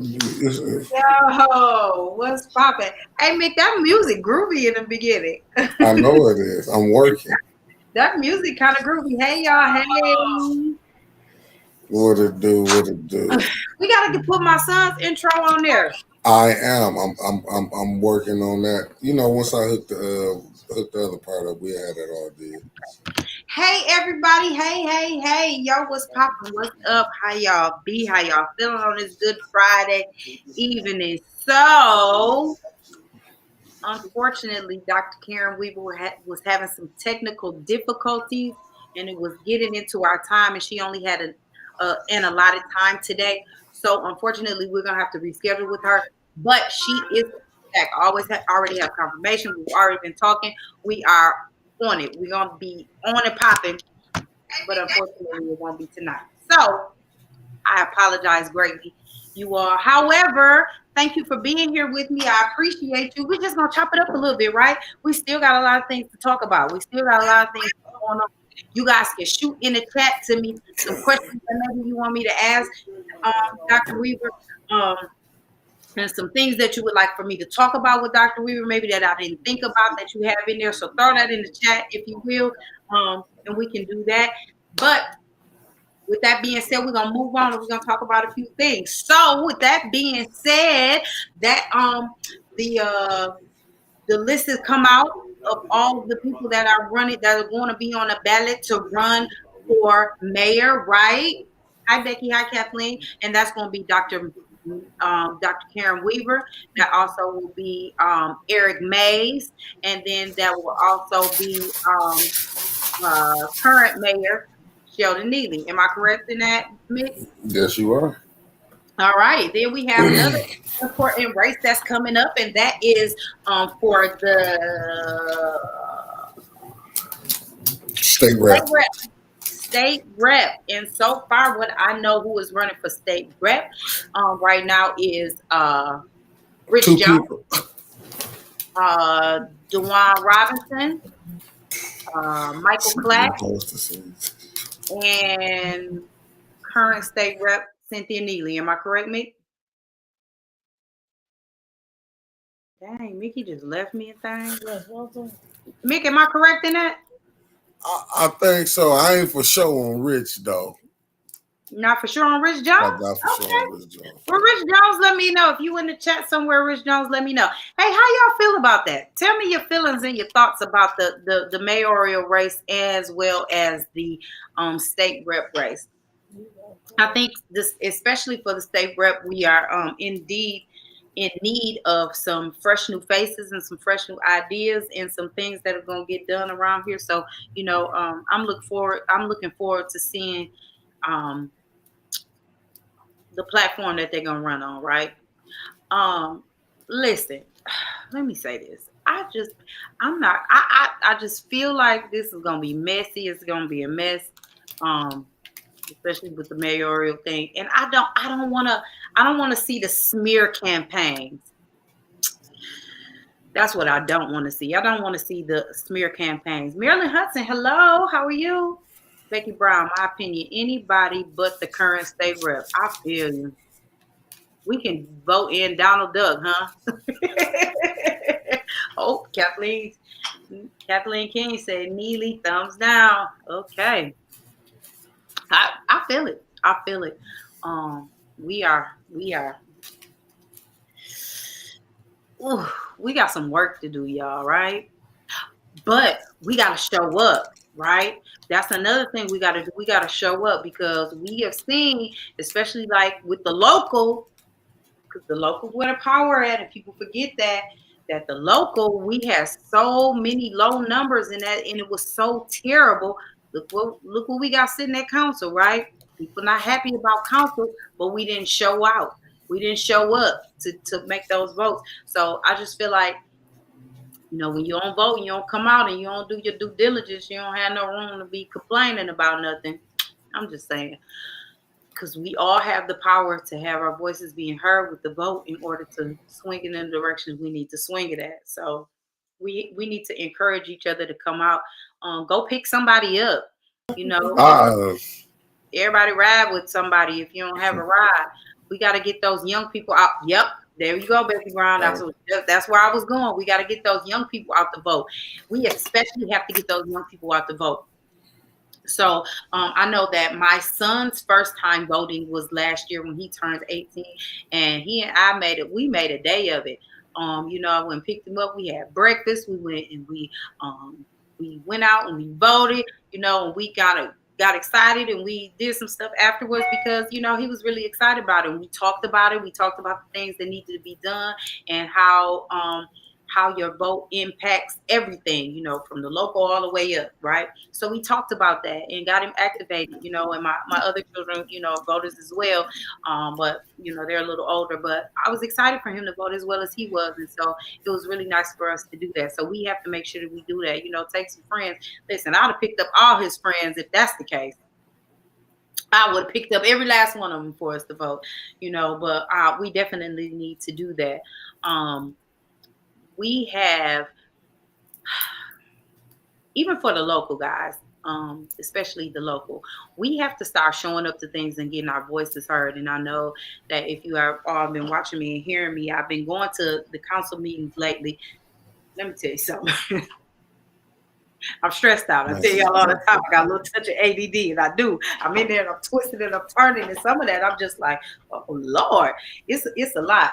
Yo, what's poppin'? Hey, Mick, that music groovy in the beginning. I know it is. I'm working. That music kind of groovy. Hey, y'all. Hey. What it do? What it do? We got to put my son's intro on there. I am. I'm working on that. Once I hook the other part up, we had it all did. Hey, everybody. Hey, hey, hey. Yo, what's poppin'? What's up? How y'all be? How y'all feeling on this Good Friday evening? So, unfortunately, Dr. Karen Weaver was having some technical difficulties, and it was getting into our time, and she only had an allotted time today. So, unfortunately, we're gonna have to reschedule with her. But she is back. Already have confirmation. We've already been talking. We are on it. We're gonna be on and popping, but unfortunately, it won't be tonight. So, I apologize greatly, you all. However, thank you for being here with me. I appreciate you. We're just gonna chop it up a little bit, right? We still got a lot of things to talk about. We still got a lot of things going on. You guys can shoot in the chat to me some questions that maybe you want me to ask Dr. Weaver. Um, and some things that you would like for me to talk about with Dr. Weaver, maybe that I didn't think about that you have in there. So throw that in the chat if you will, and we can do that. But with that being said, we're gonna move on and we're gonna talk about a few things. So with that being said, that the list has come out of all the people that are running that are going to be on a ballot to run for mayor, right? Hi Becky, hi Kathleen, and that's going to be Dr. Karen Weaver. That also will be Eric Mays, and then that will also be current mayor Sheldon Neely. Am I correct in that, Mick? Yes, you are. All right. Then we have another important race that's coming up, and that is for the State rep. State rep. And so far, what I know who is running for state rep right now is Rich Two Jones, people. Dewan Robinson, Michael Clack, Hostesses. and current state rep Cynthia Neely. Am I correct, Mick? Dang, Mickey just left me a thing. Mick, am I correct in that? I think so. I ain't for sure on Rich though. Not for sure on Rich Jones? Not for sure on Rich Jones. Well, Rich Jones, let me know. If you in the chat somewhere, Rich Jones, let me know. Hey, how y'all feel about that? Tell me your feelings and your thoughts about the mayoral race as well as the state rep race. I think this, especially for the state rep, we are indeed in need of some fresh new faces and some fresh new ideas and some things that are going to get done around here. So, I'm looking forward to seeing the platform that they're gonna run on, right? Listen, let me say this. I just feel like this is gonna be messy. It's gonna be a mess. Especially with the mayoral thing. And I don't wanna see the smear campaigns. That's what I don't want to see. I don't want to see the smear campaigns. Marilyn Hudson, hello, how are you? Becky Brown, my opinion, anybody but the current state rep. I feel you. We can vote in Donald Duck, huh? Oh, Kathleen King said Neely, thumbs down. Okay. I feel it. I feel it. We are ooh, we got some work to do, y'all, right? But we got to show up, right? That's another thing we got to do. We got to show up because we have seen, especially like with the local, because the local where the power at, and people forget that the local, we had so many low numbers in that, and it was so terrible. Look what we got sitting at council, right? People not happy about council, but we didn't show out. We didn't show up to make those votes. So I just feel like, when you don't vote, you don't come out and you don't do your due diligence, you don't have no room to be complaining about nothing. I'm just saying. Because we all have the power to have our voices being heard with the vote in order to swing it in the directions we need to swing it at. So we need to encourage each other to come out. Go pick somebody up. Everybody ride with somebody if you don't have a ride. We got to get those young people out. Yep. There you go, Becky Brown. That's where I was going. We got to get those young people out to vote. We especially have to get those young people out to vote. So I know that my son's first time voting was last year when he turned 18, and he and I made it. We made a day of it. I went and picked him up. We had breakfast. We went and we went out and we voted. And we got excited and we did some stuff afterwards because he was really excited about it. And we talked about it. We talked about the things that needed to be done and how your vote impacts everything, from the local all the way up, right? So we talked about that and got him activated, and my other children, voters as well. But they're a little older, but I was excited for him to vote as well as he was. And so it was really nice for us to do that. So we have to make sure that we do that, take some friends. Listen, I'd have picked up all his friends if that's the case. I would have picked up every last one of them for us to vote, but we definitely need to do that. We have, even for the local guys, especially the local, we have to start showing up to things and getting our voices heard. And I know that if you have all been watching me and hearing me, I've been going to the council meetings lately. Let me tell you something. I'm stressed out. I tell y'all all the time, I got a little touch of ADD, and I do. I'm in there and I'm twisting and I'm turning, and some of that I'm just like, oh Lord, it's a lot.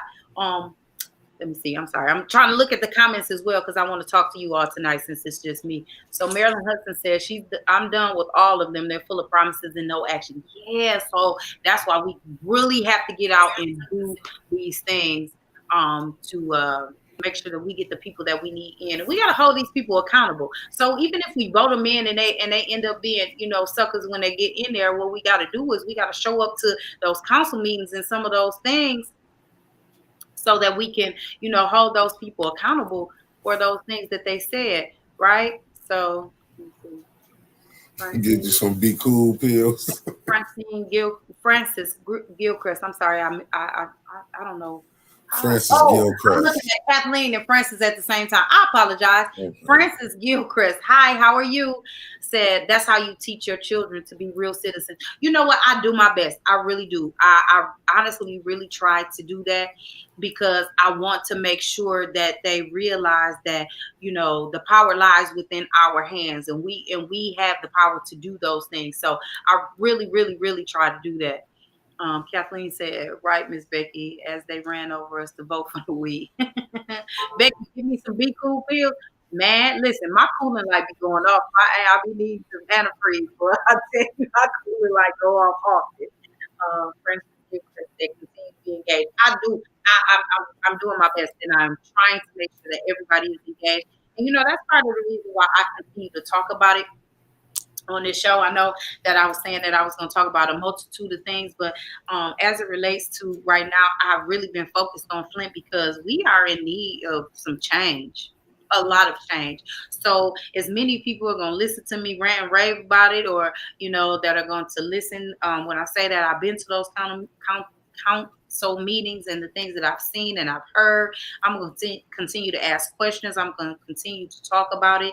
Let me see. I'm sorry. I'm trying to look at the comments as well because I want to talk to you all tonight since it's just me. So Marilyn Hudson says I'm done with all of them. They're full of promises and no action. Yeah. So that's why we really have to get out and do these things to make sure that we get the people that we need in. And we got to hold these people accountable. So even if we vote them in and they end up being, suckers when they get in there, what we got to do is we got to show up to those council meetings and some of those things so that we can, hold those people accountable for those things that they said, right? So, get you some Be Cool pills. Francis Gilchrist. I'm sorry, I don't know. Francis I'm looking Gilchrist. at Kathleen and Francis at the same time. I apologize. Okay. Francis Gilchrist. Hi, how are you? Said that's how you teach your children to be real citizens. You know what? I do my best. I really do. I honestly really try to do that because I want to make sure that they realize that the power lies within our hands, and we have the power to do those things. So I really, really, really try to do that. Kathleen said, right, Miss Becky, as they ran over us to vote for the weed. Becky, give me some Be Cool pills. Man, listen, my cooling light be going off. I be needing some antifreeze, but I tell you, my cooling light go off often. Friends, they continue to be engaged. I do. I'm doing my best, and I'm trying to make sure that everybody is engaged. And that's part of the reason why I continue to talk about it on this show. I know that I was saying that I was going to talk about a multitude of things, but as it relates to right now, I've really been focused on Flint because we are in need of some change, a lot of change. So as many people are going to listen to me rant and rave about it, or that are going to listen when I say that I've been to those council meetings and the things that I've seen and I've heard, I'm going to continue to ask questions. I'm going to continue to talk about it.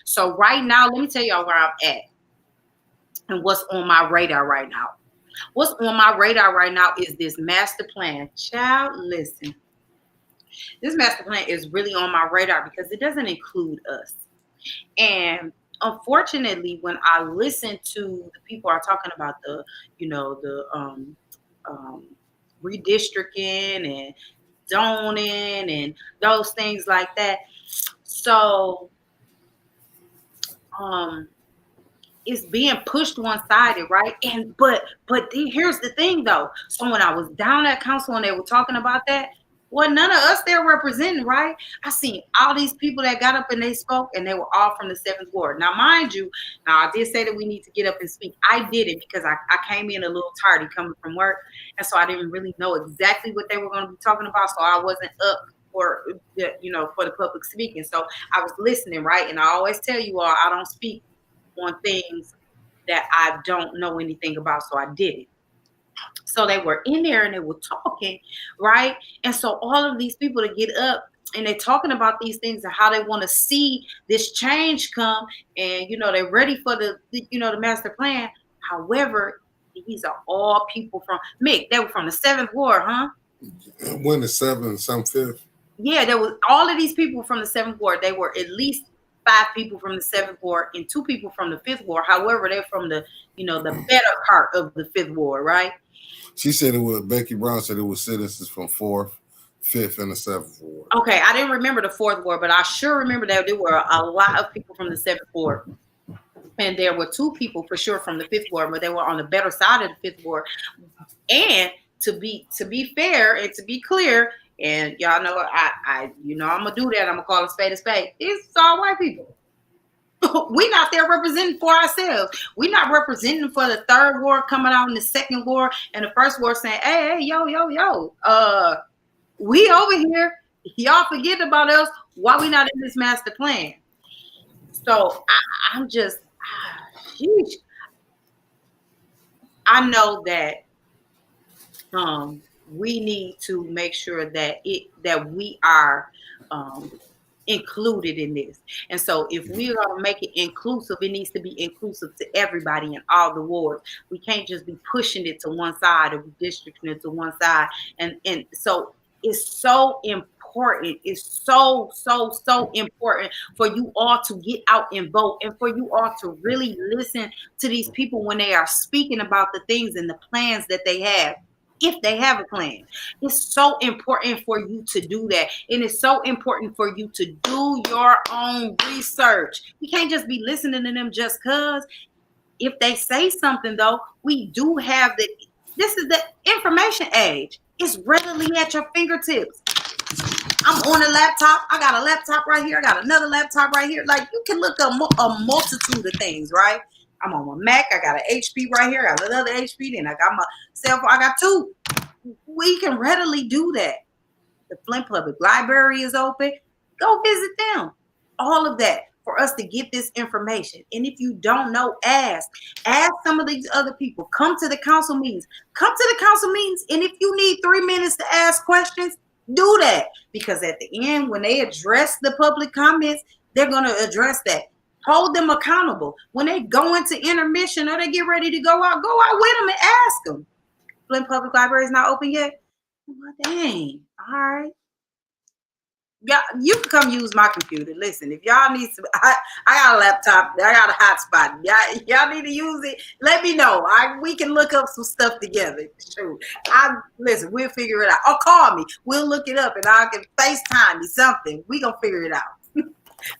So right now, let me tell y'all where I'm at and what's on my radar right now. What's on my radar right now is this master plan. Child, listen. This master plan is really on my radar because it doesn't include us. And unfortunately, when I listen to the people are talking about the redistricting and zoning and those things like that. So it's being pushed one-sided, right? And but here's the thing though. So when I was down at council and they were talking about that, well, none of us there representing, right? I seen all these people that got up and they spoke, and they were all from the 7th Ward. Now, mind you, I did say that we need to get up and speak. I did it because I came in a little tardy coming from work, and so I didn't really know exactly what they were going to be talking about, so I wasn't up for for the public speaking. So I was listening, right? And I always tell you all, I don't speak on things that I don't know anything about, so I did it. So they were in there and they were talking, right? And so all of these people to get up and they're talking about these things and how they want to see this change come, and they're ready for the master plan. However, These are all people from Mick. They were from the Seventh Ward, huh? When the seventh, some fifth. Yeah, there was all of these people from the Seventh Ward. They were at least 5 people from the Seventh Ward and 2 people from the Fifth Ward. However, they're from the the better part of the Fifth Ward, right? She said it was Becky Brown said it was citizens from fourth, fifth, and the seventh ward. Okay, I didn't remember the Fourth Ward, but I sure remember that there were a lot of people from the Seventh Ward. And there were 2 people for sure from the Fifth Ward, but they were on the better side of the Fifth Ward. And to be fair and to be clear, and y'all know I'm gonna do that. I'm gonna call a spade a spade. It's all white people. We're not there representing for ourselves. We're not representing for the third ward coming out in the second ward and the first ward saying, hey, yo, yo, yo, we over here. Y'all forgetting about us. Why we not in this master plan? So I'm just, sheesh. I know that we need to make sure that we are included in this. And so if we're going to make it inclusive, it needs to be inclusive to everybody in all the wards. We can't just be pushing it to one side or redistricting it to one side. And so it's so important. It's so important for you all to get out and vote, and for you all to really listen to these people when they are speaking about the things and the plans that they have. If they have a plan, it's so important for you to do that. And it's so important for you to do your own research. You can't just be listening to them just because. If they say something, though, we do have this is the information age. It's readily at your fingertips. I'm on a laptop. I got a laptop right here. I got another laptop right here. Like, you can look up a multitude of things, right? I'm on my Mac. I got an HP right here. I got another HP. Then I got my cell phone. I got 2. We can readily do that. The Flint Public Library is open. Go visit them. All of that for us to get this information. And if you don't know, ask some of these other people. Come to the council meetings. And if you need 3 minutes to ask questions, do that. Because at the end, when they address the public comments, they're going to address that. Hold them accountable. When they go into intermission or they get ready to go out with them and ask them. Flint Public Library is not open yet? Well, dang. All right. Y'all, you can come use my computer. Listen, if y'all need some, I got a laptop. I got a hotspot. Y'all need to use it. Let me know. We can look up some stuff together. Sure. Listen, we'll figure it out. Or call me. We'll look it up and I can FaceTime you something. We gonna figure it out.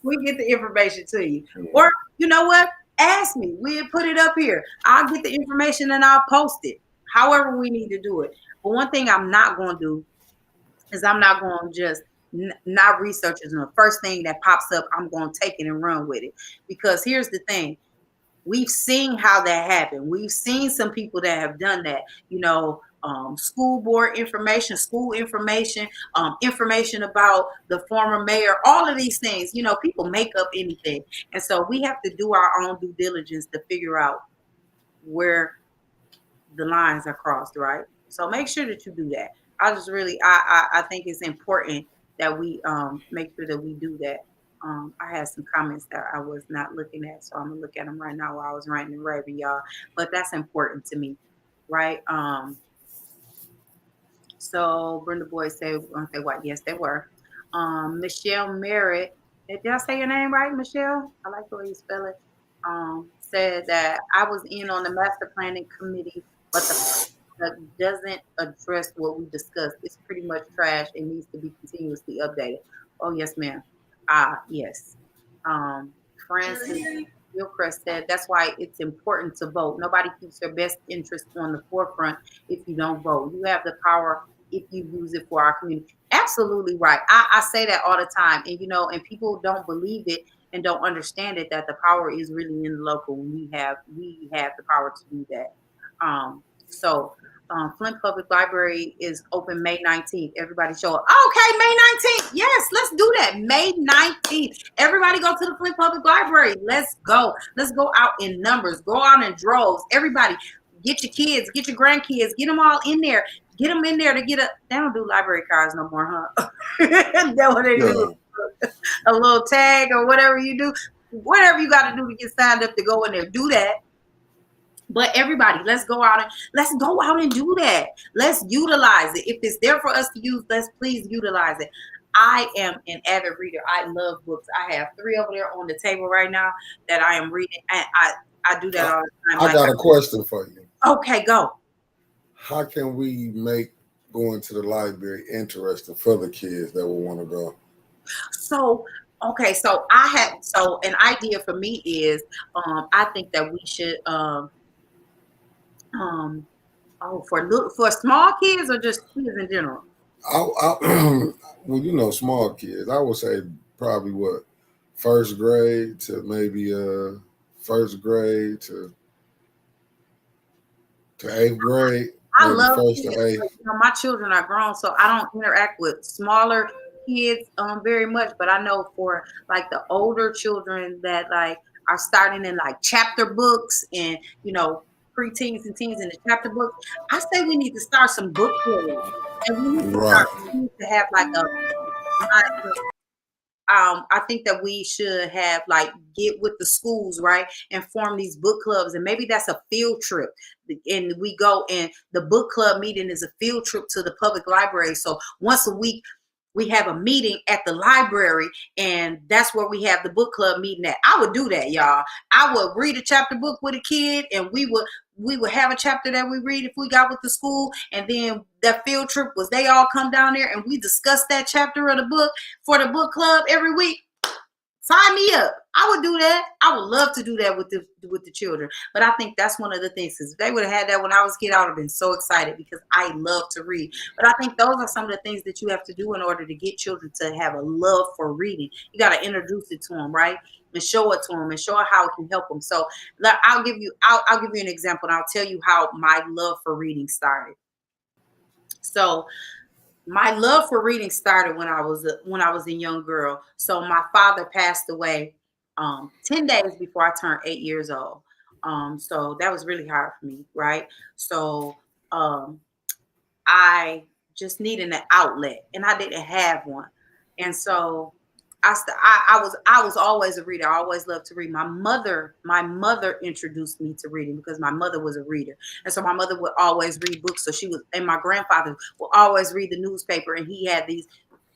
We get the information to you. Or, you know what? Ask me. We'll put it up here. I'll get the information and I'll post it. However we need to do it. But one thing I'm not going to do is I'm not going to just not research it. And the first thing that pops up, I'm going to take it and run with it. Because here's the thing. We've seen how that happened. We've seen some people that have done that. School board information, school information, information about the former mayor, all of these things. People make up anything. And so we have to do our own due diligence to figure out where the lines are crossed, right? So make sure that you do that. I think it's important that we make sure that we do that. I had some comments that I was not looking at, so I'm gonna look at them right now while I was writing and raving, y'all. But that's important to me, right? So Brenda Boyd said, what? Yes, they were. Michelle Merritt, did I say your name right, Michelle? I like the way you spell it. Said that I was in on the master planning committee, but that doesn't address what we discussed. It's pretty much trash. It needs to be continuously updated. Oh, yes, ma'am. Yes. Francis Gilchrist said that's why it's important to vote. Nobody keeps their best interest on the forefront if you don't vote. You have the power if you use it for our community. Absolutely right. I say that all the time. And, and people don't believe it and don't understand it, that the power is really in the local. We have the power to do that. Flint Public Library is open May 19th. Everybody show up. Okay, May 19th. Yes, let's do that. May 19th. Everybody go to the Flint Public Library. Let's go. Let's go out in numbers. Go out in droves. Everybody, get your kids, get your grandkids, get them all in there. Get them in there to get they don't do library cards no more, huh? That's what they do. A little tag or whatever you do. Whatever you got to do to get signed up to go in there, do that. But everybody, let's go out and do that. Let's utilize it. If it's there for us to use, let's please utilize it. I am an avid reader. I love books. I have three over there on the table right now that I am reading, and I do that I, all the time. I Like, got a question for you. okay, go. How can we make going to the library interesting for the kids that will want to go? So, okay, so I had so an idea for me is I think that we should um for small kids or just kids in general. Well, small kids. I would say probably what first grade to maybe first grade to eighth grade, I maybe love first kids, to but eighth. my children are grown, so I don't interact with smaller kids very much. But I know for like the older children that like are starting in like chapter books and preteens and teens in the chapter books, I say we need to start some book clubs, and we Right. need to have like a I think that we should have like get with the schools, right, and form these book clubs, and maybe that's a field trip, and we go and the book club meeting is a field trip to the public library. So once a week, we have a meeting at the library, and that's where we have the book club meeting at. I would do that, y'all. I would read a chapter book with a kid, and we would have a chapter that we read if we got with the school, and then that field trip was they all come down there and we discuss that chapter of the book for the book club every week. Sign me up. I would do that. I would love to do that with the children. But I think that's one of the things. Because if they would have had that when I was a kid, I would have been so excited because I love to read. But I think those are some of the things that you have to do in order to get children to have a love for reading. You got to introduce it to them, right? And show it to them and show how it can help them. So I'll give you an example and I'll tell you how my love for reading started. So my love for reading started when I was a young girl. So my father passed away 10 days before I turned 8 years old. So that was really hard for me, right? So um, I just needed an outlet, and I didn't have one. And so I was always a reader. I always loved to read. My mother introduced me to reading because my mother was a reader, and so my mother would always read books. So she was, and my grandfather would always read the newspaper, and he had these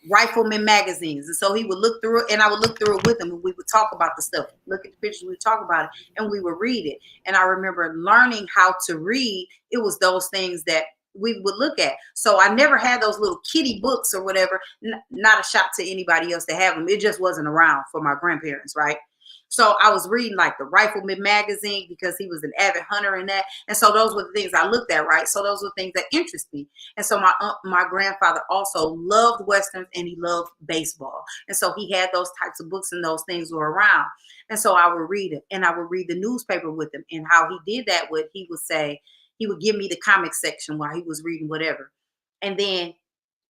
rifleman magazines. And so he would look through it and I would look through it with him and we would talk about the stuff, look at the pictures, we would talk about it and we would read it. And I remember learning how to read. It was those things that we would look at. So I never had those little kitty books or whatever. Not a shot to anybody else to have them. It just wasn't around for my grandparents, right? So I was reading like the Rifleman magazine because he was an avid hunter in that. And so those were the things I looked at, right? So those were things that interest me. And so my grandfather also loved westerns and he loved baseball. And so he had those types of books and those things were around. And so I would read it and I would read the newspaper with him. And how he did that would he would say, he would give me the comic section while he was reading whatever. And then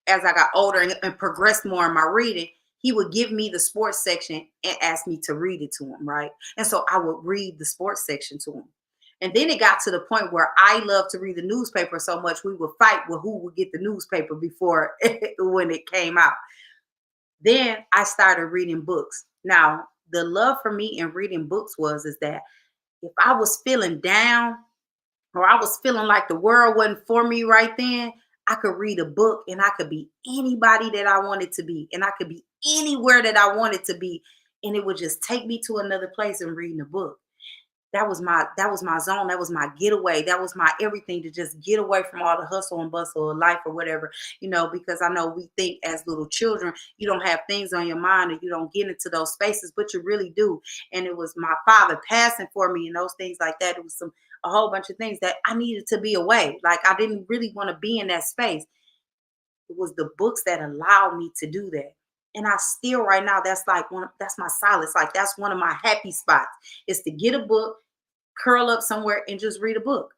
as I got older and progressed more in my reading, he would give me the sports section and ask me to read it to him, right? And so I would read the sports section to him. And then it got to the point where I loved to read the newspaper so much we would fight with who would get the newspaper before when it came out. Then I started reading books. Now, the love for me in reading books was is that if I was feeling down or I was feeling like the world wasn't for me right then, I could read a book and I could be anybody that I wanted to be. And I could be anywhere that I wanted to be. And it would just take me to another place and reading a book. That was my zone. That was my getaway. That was my everything to just get away from all the hustle and bustle of life or whatever, because I know we think as little children, you don't have things on your mind or you don't get into those spaces, but you really do. And it was my father passing for me and those things like that. It was a whole bunch of things that I needed to be away. Like I didn't really want to be in that space. It was the books that allowed me to do that. And I still right now, that's my solace. Like that's one of my happy spots is to get a book, curl up somewhere and just read a book.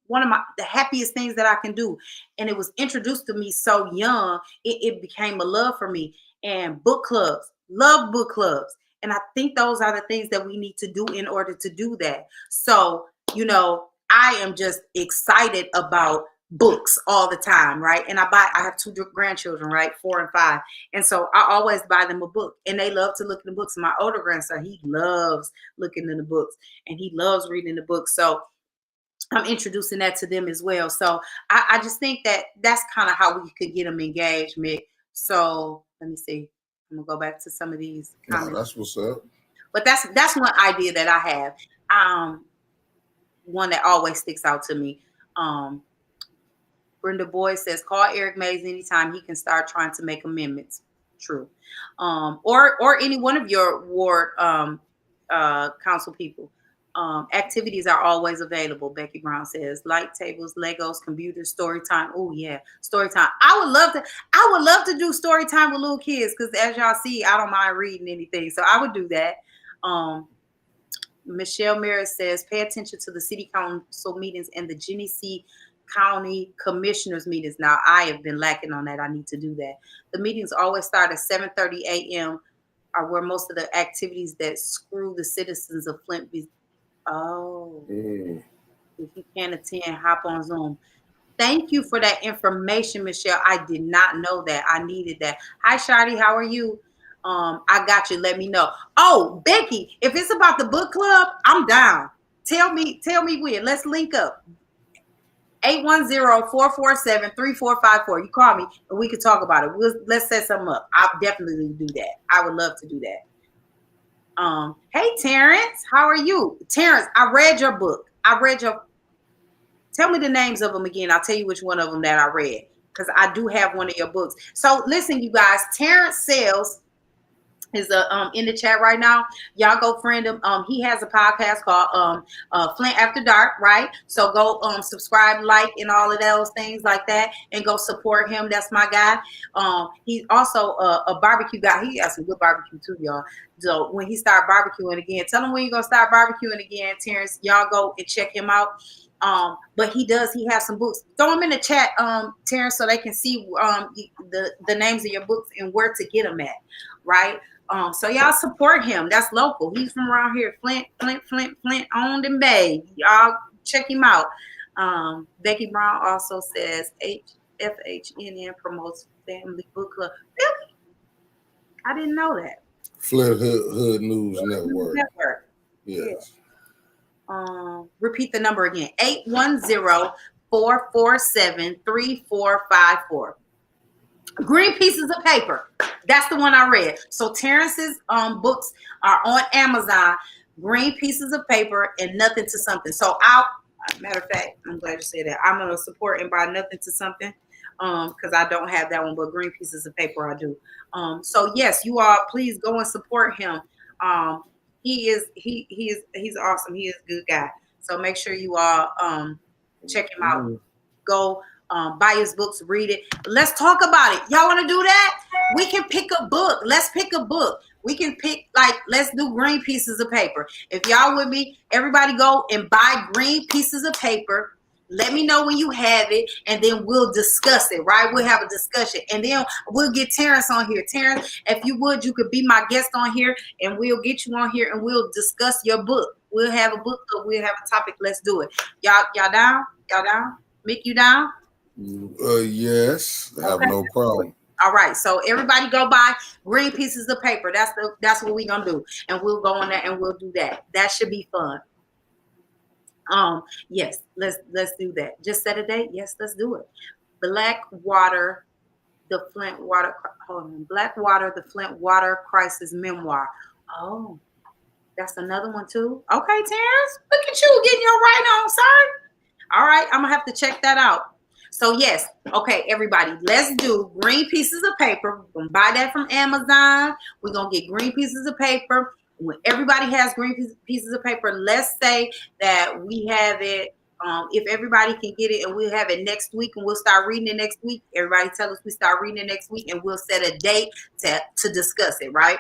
One of the happiest things that I can do. And it was introduced to me so young, it became a love for me. And book clubs, love book clubs. And I think those are the things that we need to do in order to do that. So, I am just excited about books all the time, right? And I have two grandchildren, right? 4 and 5. And so I always buy them a book and they love to look in the books. My older grandson, he loves looking in the books and he loves reading the books. So I'm introducing that to them as well. So I just think that that's kind of how we could get them engaged, Mick. So let me see. I'm gonna go back to some of these No, comments. that's what's up. But that's one idea that I have. Um, one that always sticks out to me. Um, Brenda Boyd says, call Eric Mays anytime he can start trying to make amendments. True. Or any one of your ward council people. Activities are always available. Becky Brown says, light tables, Legos, computers, story time. Oh yeah, story time. I would love to do story time with little kids because as y'all see, I don't mind reading anything. So I would do that. Um, Michelle Maris says, pay attention to the city council meetings and the Genesee County commissioners meetings. Now, I have been lacking on that. I need to do that. The meetings always start at 7:30 a.m. are where most of the activities that screw the citizens of Flint be. Oh, if you can't attend, hop on Zoom. Thank you for that information, Michelle. I did not know that. I needed that. Hi, Shadi. How are you? I got you. Let me know. Oh, Becky, if it's about the book club, I'm down. Tell me when. Let's link up. 810-447-3454. You call me and we can talk about it. Let's set something up. I'll definitely do that. I would love to do that. Hey Terrence, how are you? Terrence, I read your book. Tell me the names of them again. I'll tell you which one of them that I read because I do have one of your books. So listen, you guys, Terrence Sales is in the chat right now. Y'all go friend him. He has a podcast called Flint After Dark, right? So go subscribe, like, and all of those things like that, and go support him. That's my guy. He's also a barbecue guy. He has some good barbecue too, y'all. So when he start barbecuing again, tell him when you gonna start barbecuing again, Terrence. Y'all go and check him out. But he has some books. Throw them in the chat, Terrence, so they can see the names of your books and where to get them at, right? So y'all support him. That's local. He's from around here, Flint, owned and made. Y'all check him out. Becky Brown also says FHNN promotes family book club. Really? I didn't know that. Flint Hood News Network. Yes. Yeah. Repeat the number again. 810-447-3454. Green Pieces of Paper. That's the one I read. So Terrence's books are on Amazon. Green Pieces of Paper and Nothing to Something. So matter of fact, I'm glad you said that. I'm gonna support and buy Nothing to Something because I don't have that one, but Green Pieces of Paper I do. So yes, you all please go and support him. He's awesome. He is a good guy. So make sure you all check him out. Go buy his books, read it. Let's talk about it. Y'all want to do that? We can pick a book. Let's pick a book. We can pick, let's do Green Pieces of Paper. If y'all with me, everybody go and buy Green Pieces of Paper. Let me know when you have it, and then we'll discuss it, right? We'll have a discussion, and then we'll get Terrence on here. Terrence, if you would, you could be my guest on here, and we'll get you on here, and we'll discuss your book. We'll have a book club. We'll have a topic. Let's do it. Y'all down? Y'all down? Mick, you down? Yes, I have no problem. All right, so everybody go buy Green Pieces of Paper. That's what we're gonna do, and we'll go on there and we'll do that. That should be fun. Yes, let's do that. Just set a date. Yes, let's do it. Blackwater, the Flint Water. Hold on. Blackwater, the Flint Water Crisis Memoir. Oh, that's another one too. Okay, Terrence, look at you getting your right on, sir. All right, I'm gonna have to check that out. So yes, okay, everybody, let's do Green Pieces of Paper. We're gonna buy that from Amazon. We're gonna get Green Pieces of Paper. When everybody has Green Pieces of Paper, let's say that we have it. If everybody can get it, and we'll have it next week, and we'll start reading it next week. Everybody tell us we start reading it next week, and we'll set a date to discuss it. Right?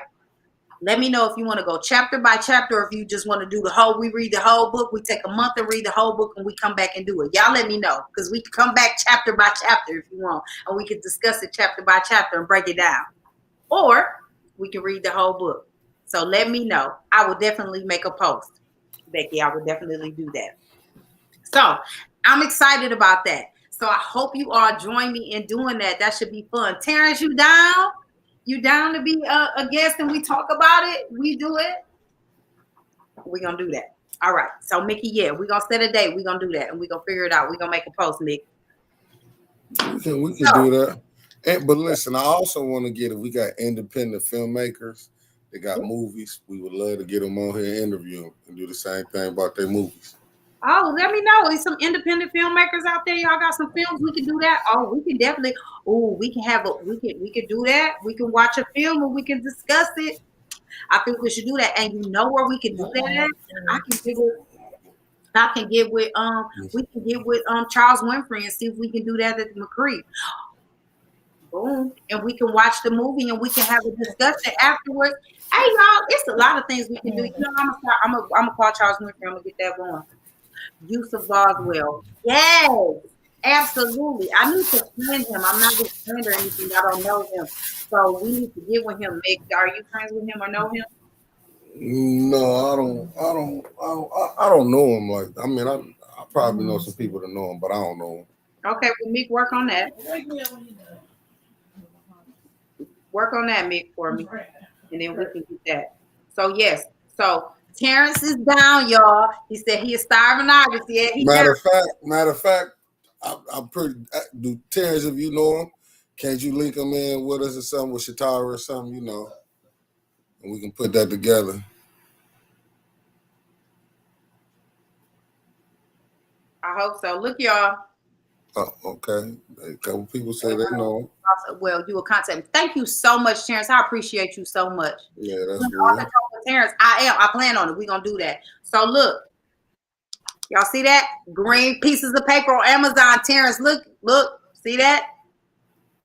Let me know if you want to go chapter by chapter, or if you just want to do we read the whole book. We take a month and read the whole book, and we come back and do it. Y'all let me know, because we can come back chapter by chapter if you want, and we can discuss it chapter by chapter and break it down. Or we can read the whole book. So let me know. I will definitely make a post, Becky. I will definitely do that. So I'm excited about that. So I hope you all join me in doing that. That should be fun. Terrence, you down? You down to be a guest and we talk about it? We do it? We're going to do that. All right. So Mickey, yeah, we're gonna set a date. We're gonna do that and we're gonna figure it out. We're gonna make a post, Mick. We can So do that. But listen, I also want to get if we got independent filmmakers that got movies, we would love to get them on here and interview them and do the same thing about their movies. oh, let me know. There's some independent filmmakers out there. Y'all got some films. We can do that. Oh, we can definitely. Oh, we can have a. We can do that. We can watch a film and we can discuss it. I think we should do that. And you know where we can do that at? I can get with. I can get with. We can get with Charles Winfrey and see if we can do that at the McCree. Boom. And we can watch the movie and we can have a discussion afterwards. Hey y'all, it's a lot of things we can do. You know, I'm gonna call Charles Winfrey. I'm gonna get that going. Use of Boswell. Yes, absolutely. I need to friend him. I'm not his friend or anything. I don't know him. So we need to get with him. Mick, are you friends with him or know him? No, I don't know him like. I mean, I probably know some people that know him, but I don't know him. Okay, well, Mick, work on that. Work on that, Mick, for me. And then we can get that. So yes. So Terrence is down, y'all. He said he is starving artist. Yeah, he down. Matter of fact, I'm pretty. Do Terrence, if you know him, can't you link him in with us or something with Shatara or something? You know, and we can put that together. I hope so. Look, y'all. Oh, okay. A couple people say they know him. Well, you will contact me. Thank you so much, Terrence. I appreciate you so much. Yeah, that's All the real. talk with Terrence, I am. I plan on it. We're gonna do that. So look, y'all see that? Green pieces of paper on Amazon. Terrence, look, see that?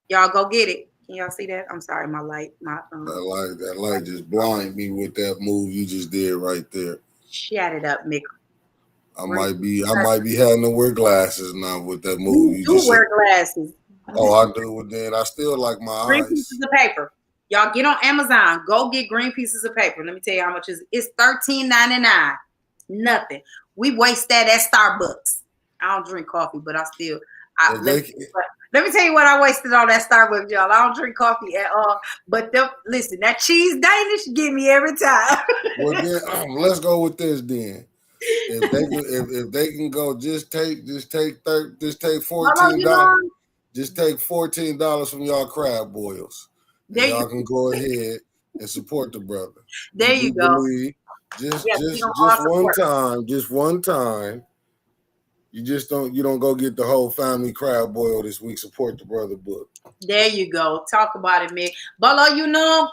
Y'all go get it. Can y'all see that? I'm sorry, my light, my That light just blind me with that move you just did right there. shut it up, Mick. I might be having to wear glasses now with that move You you do just said. wear glasses. Oh, I do. Well, then I still like my Green eyes. pieces of paper. Y'all get on Amazon. Go get green pieces of paper. Let me tell you how much it's $13.99. Nothing. We waste that at Starbucks. I don't drink coffee, but I still I, If let, they, me, let me tell you what I wasted on that Starbucks, y'all. I don't drink coffee at all. But listen, that cheese Danish get me every time. well, then let's go with this then. If they can go, just take Hello, you $14. know? Just take $14 from y'all crab boils, and There you y'all can go ahead and support the brother. there you We go. believe Yes, we gonna all support. just one time. You don't go get the whole family crab boil this week. Support the brother book. There you go. Talk about it, man. Bolo, you know,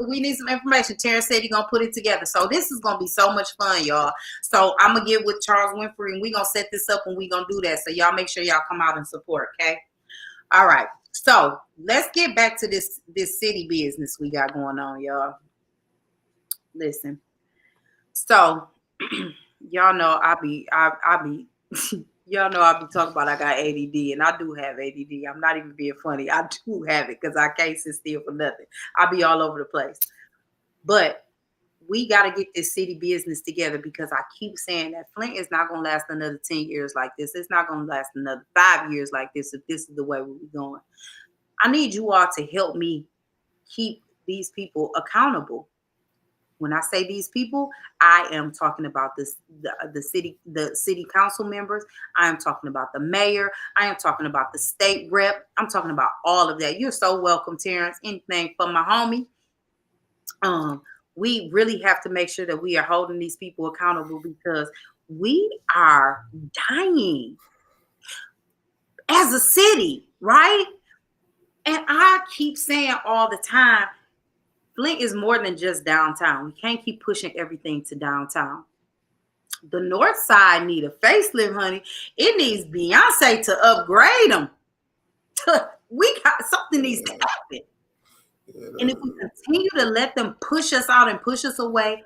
we need some information. Terrence said he's gonna put it together. So this is gonna be so much fun, y'all. So I'm gonna get with Charles Winfrey and we're gonna set this up and we're gonna do that. So y'all make sure y'all come out and support, okay? All right. So let's get back to this city business we got going on, y'all. Listen. So y'all know I be y'all know I be talking about I got ADD and I do have ADD. I'm not even being funny. I do have it because I can't sit still for nothing. I be all over the place. But we got to get this city business together because I keep saying that Flint is not going to last another 10 years like this. It's not going to last another 5 years like this if this is the way we're going. I need you all to help me keep these people accountable. When I say these people, I am talking about the city council members. I am talking about the mayor. I am talking about the state rep. I'm talking about all of that. You're so welcome, Terrence. Anything for my homie. Um, we really have to make sure that we are holding these people accountable because we are dying as a city, right? And I keep saying all the time, Flint is more than just downtown. We can't keep pushing everything to downtown. The north side need a facelift, honey. It needs Beyonce to upgrade them. We got something needs to happen. And if we continue to let them push us out and push us away,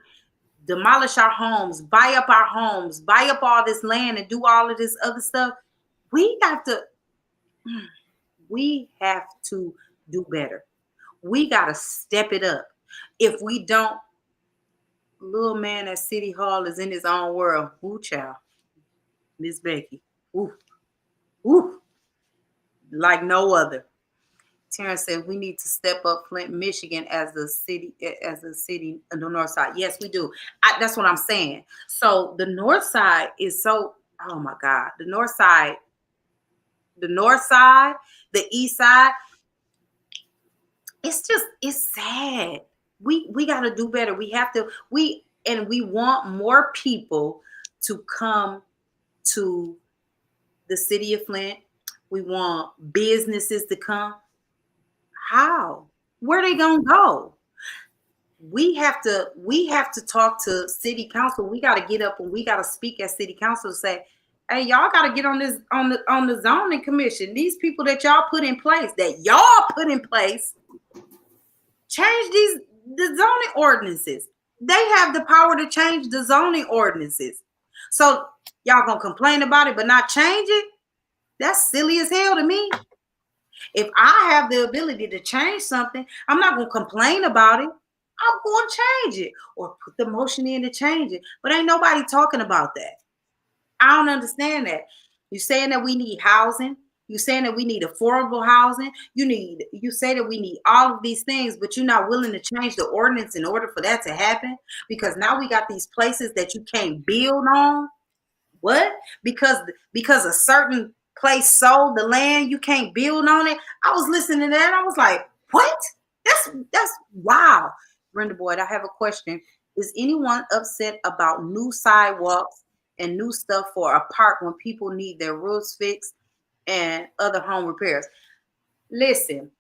demolish our homes, buy up our homes, buy up all this land and do all of this other stuff, we have to we have to do better. We got to step it up. If we don't, little man at City Hall is in his own world. Ooh, child. Miss Becky. Ooh, ooh, like no other. Terrence said we need to step up Flint, Michigan as a city on the north side. Yes, we do. That's what I'm saying. So the north side is so, oh my God, the north side, the east side, it's sad. We got to do better. We have to, we want more people to come to the city of Flint. We want businesses to come. How? Where they gonna go? We have to talk to city council. We got to get up and we got to speak at city council and say, hey, y'all got to get on this on the zoning commission. These people that y'all put in place, change the zoning ordinances. They have the power to change the zoning ordinances. So y'all gonna complain about it but not change it? That's silly as hell to me. If I have the ability to change something, I'm not gonna complain about it. I'm gonna change it or put the motion in to change it. But ain't nobody talking about that. I don't understand that. You saying that we need housing. You saying that we need affordable housing. You say that we need all of these things, but you're not willing to change the ordinance in order for that to happen. Because now we got these places that you can't build on. What? Because a certain place sold the land, you can't build on it. I was listening to that. I was like, what? That's wow. Brenda Boyd, I have a question. Is anyone upset about new sidewalks and new stuff for a park when people need their roofs fixed and other home repairs? Listen,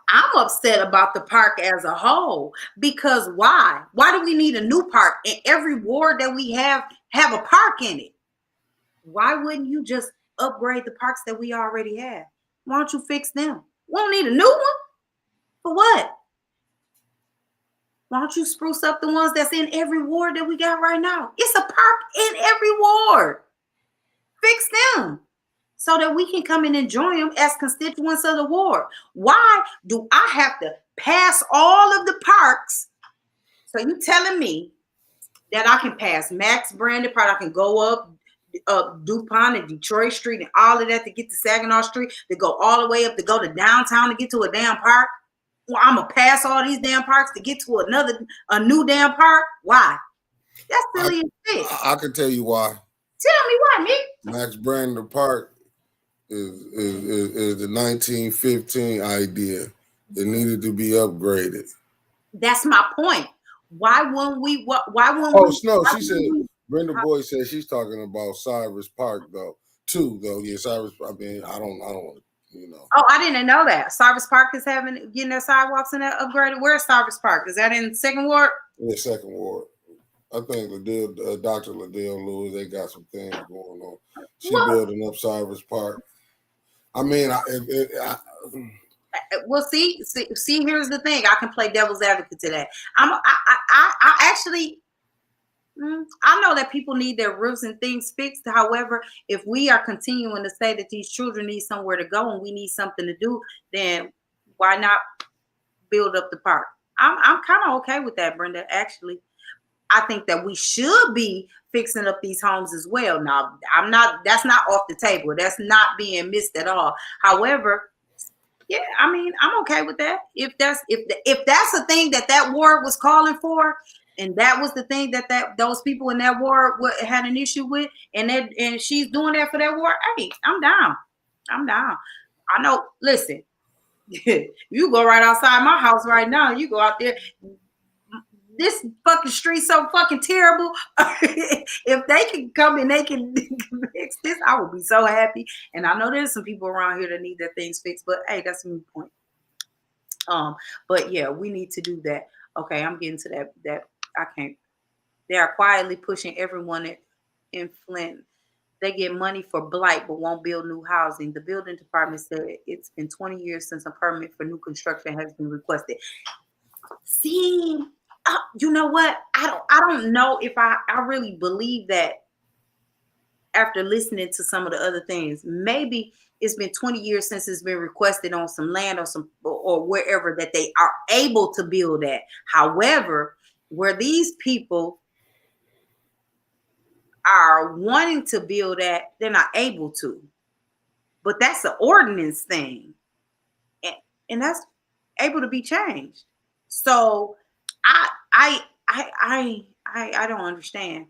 I'm upset about the park as a whole because why? Why do we need a new park? And every ward that we have a park in it. Why wouldn't you just upgrade the parks that we already have? Why don't you fix them? We don't need a new one. For what? Why don't you spruce up the ones that's in every ward that we got right now? It's a park in every ward. Fix them so that we can come and enjoy them as constituents of the ward. Why do I have to pass all of the parks? So you telling me that I can pass Max Brandon Park, I can go up DuPont and Detroit Street and all of that to get to Saginaw Street, to go all the way up to go to downtown to get to a damn park? Well, I'm gonna pass all these damn parks to get to a new damn park? Why? That's silly as shit. I can tell you why. Tell me why, me. Max Brandon Park is the 1915 idea. It needed to be upgraded. That's my point. Why wouldn't we? Why wouldn't Oh we? no, she said Brenda Boyd said she's talking about Cyrus Park though. Too though, yeah, Cyrus. I mean, I don't want to. Oh, I didn't know that. Cyrus Park is getting their sidewalks and that upgraded. Where's Cyrus Park? Is that in Second Ward? Yeah, Second Ward. I think Dr. Liddell Lewis, they got some things going on. She building up Cyrus Park. I mean, well, see. Here's the thing. I can play devil's advocate to that. I actually. I know that people need their roofs and things fixed. However, if we are continuing to say that these children need somewhere to go and we need something to do, then why not build up the park? I'm kind of okay with that, Brenda. Actually, I think that we should be fixing up these homes as well. Now, I'm not. That's not off the table. That's not being missed at all. However, yeah, I mean, I'm okay with that. If that's the thing that ward was calling for, and that was the thing that those people in that ward had an issue with, and she's doing that for that ward, hey, I'm down. I know. Listen, you go right outside my house right now. You go out there. This fucking street's so fucking terrible. If they can come and they can fix this, I would be so happy. And I know there's some people around here that need their things fixed, but hey, that's a moot point. But yeah, we need to do that. Okay, I'm getting to that I can't. They are quietly pushing everyone in Flint. They get money for blight but won't build new housing. The building department said it's been 20 years since a permit for new construction has been requested. See, you know what? I don't know if I really believe that after listening to some of the other things. Maybe it's been 20 years since it's been requested on some land or wherever that they are able to build at. However, where these people are wanting to build at, they're not able to. But that's an ordinance thing. And and that's able to be changed. So I I I don't understand.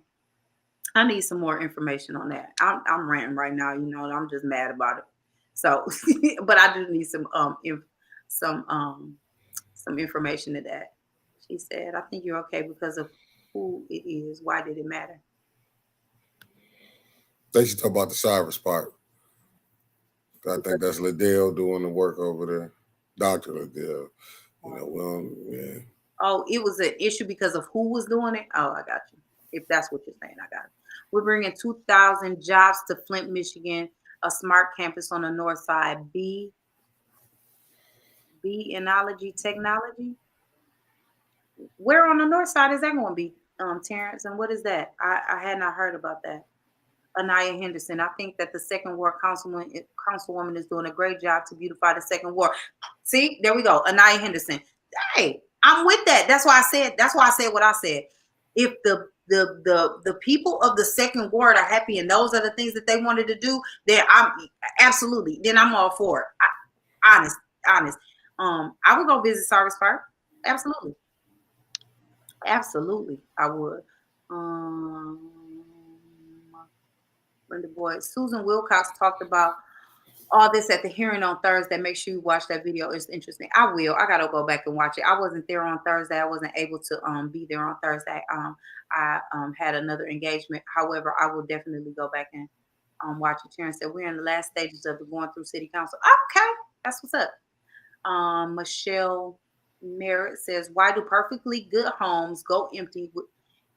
I need some more information on that. I'm ranting right now, I'm just mad about it. So, but I do need some some information to that. She said, "I think you're okay because of who it is. Why did it matter?" They should talk about the Cyrus part. I think Because that's Liddell doing the work over there. Dr. Liddell. Yeah. it was an issue because of who was doing it. Oh, I got you. If that's what you're saying, I got it. We're bringing 2,000 jobs to Flint, Michigan, a smart campus on the north side. B Enology Technology. Where on the north side is that going to be, Terrence? And what is that? I had not heard about that. Anaya Henderson. I think that the second ward councilwoman is doing a great job to beautify the second ward. See, there we go. Anaya Henderson. Hey, I'm with that. That's why I said. That's why I said what I said. If the people of the second ward are happy and those are the things that they wanted to do, then I'm absolutely. Then I'm all for it. Honest, honest. I would go visit Cyrus Park. Absolutely. Absolutely, I would. Um, Brenda Boyd, Susan Wilcox talked about all this at the hearing on Thursday. Make sure you watch that video. It's interesting. I will. I gotta go back and watch it. I wasn't there on Thursday. I wasn't able to be there on Thursday. I had another engagement. However, I will definitely go back and watch it. Sharon said we're in the last stages of the going through city council. Okay, that's what's up. Michelle Merritt says, "Why do perfectly good homes go empty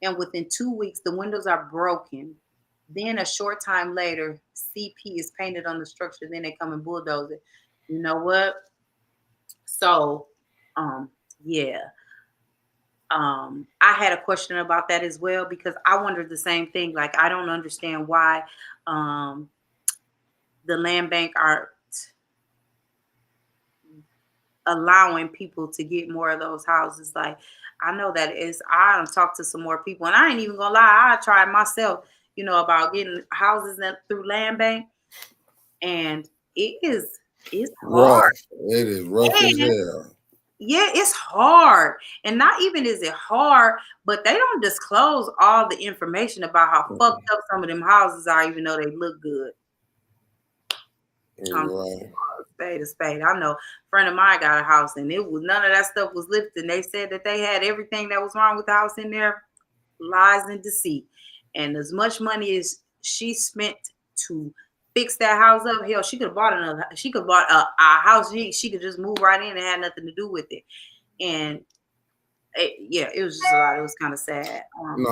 and within 2 weeks the windows are broken? Then a short time later, CP is painted on the structure. Then they come and bulldoze it." You know what? So, um, yeah, I had a question about that as well because I wondered the same thing. Like, I don't understand why um, the land bank are allowing people to get more of those houses. Like, I know that is I done talked to some more people, and I ain't even gonna lie, I tried myself, about getting houses through land bank, and it's hard. Rough. It is rough as And hell. yeah, it's hard. And not even is it hard, but they don't disclose all the information about how fucked up some of them houses are, even though they look good. I'm Right. spade a spade. I know a friend of mine got a house and it was none of that stuff was lifted. They said that they had everything that was wrong with the house in there, lies and deceit. And as much money as she spent to fix that house up, hell, she could have bought another. She could have bought a house. She could just move right in and had nothing to do with it. And yeah, it was just a lot. It was kind of sad. No,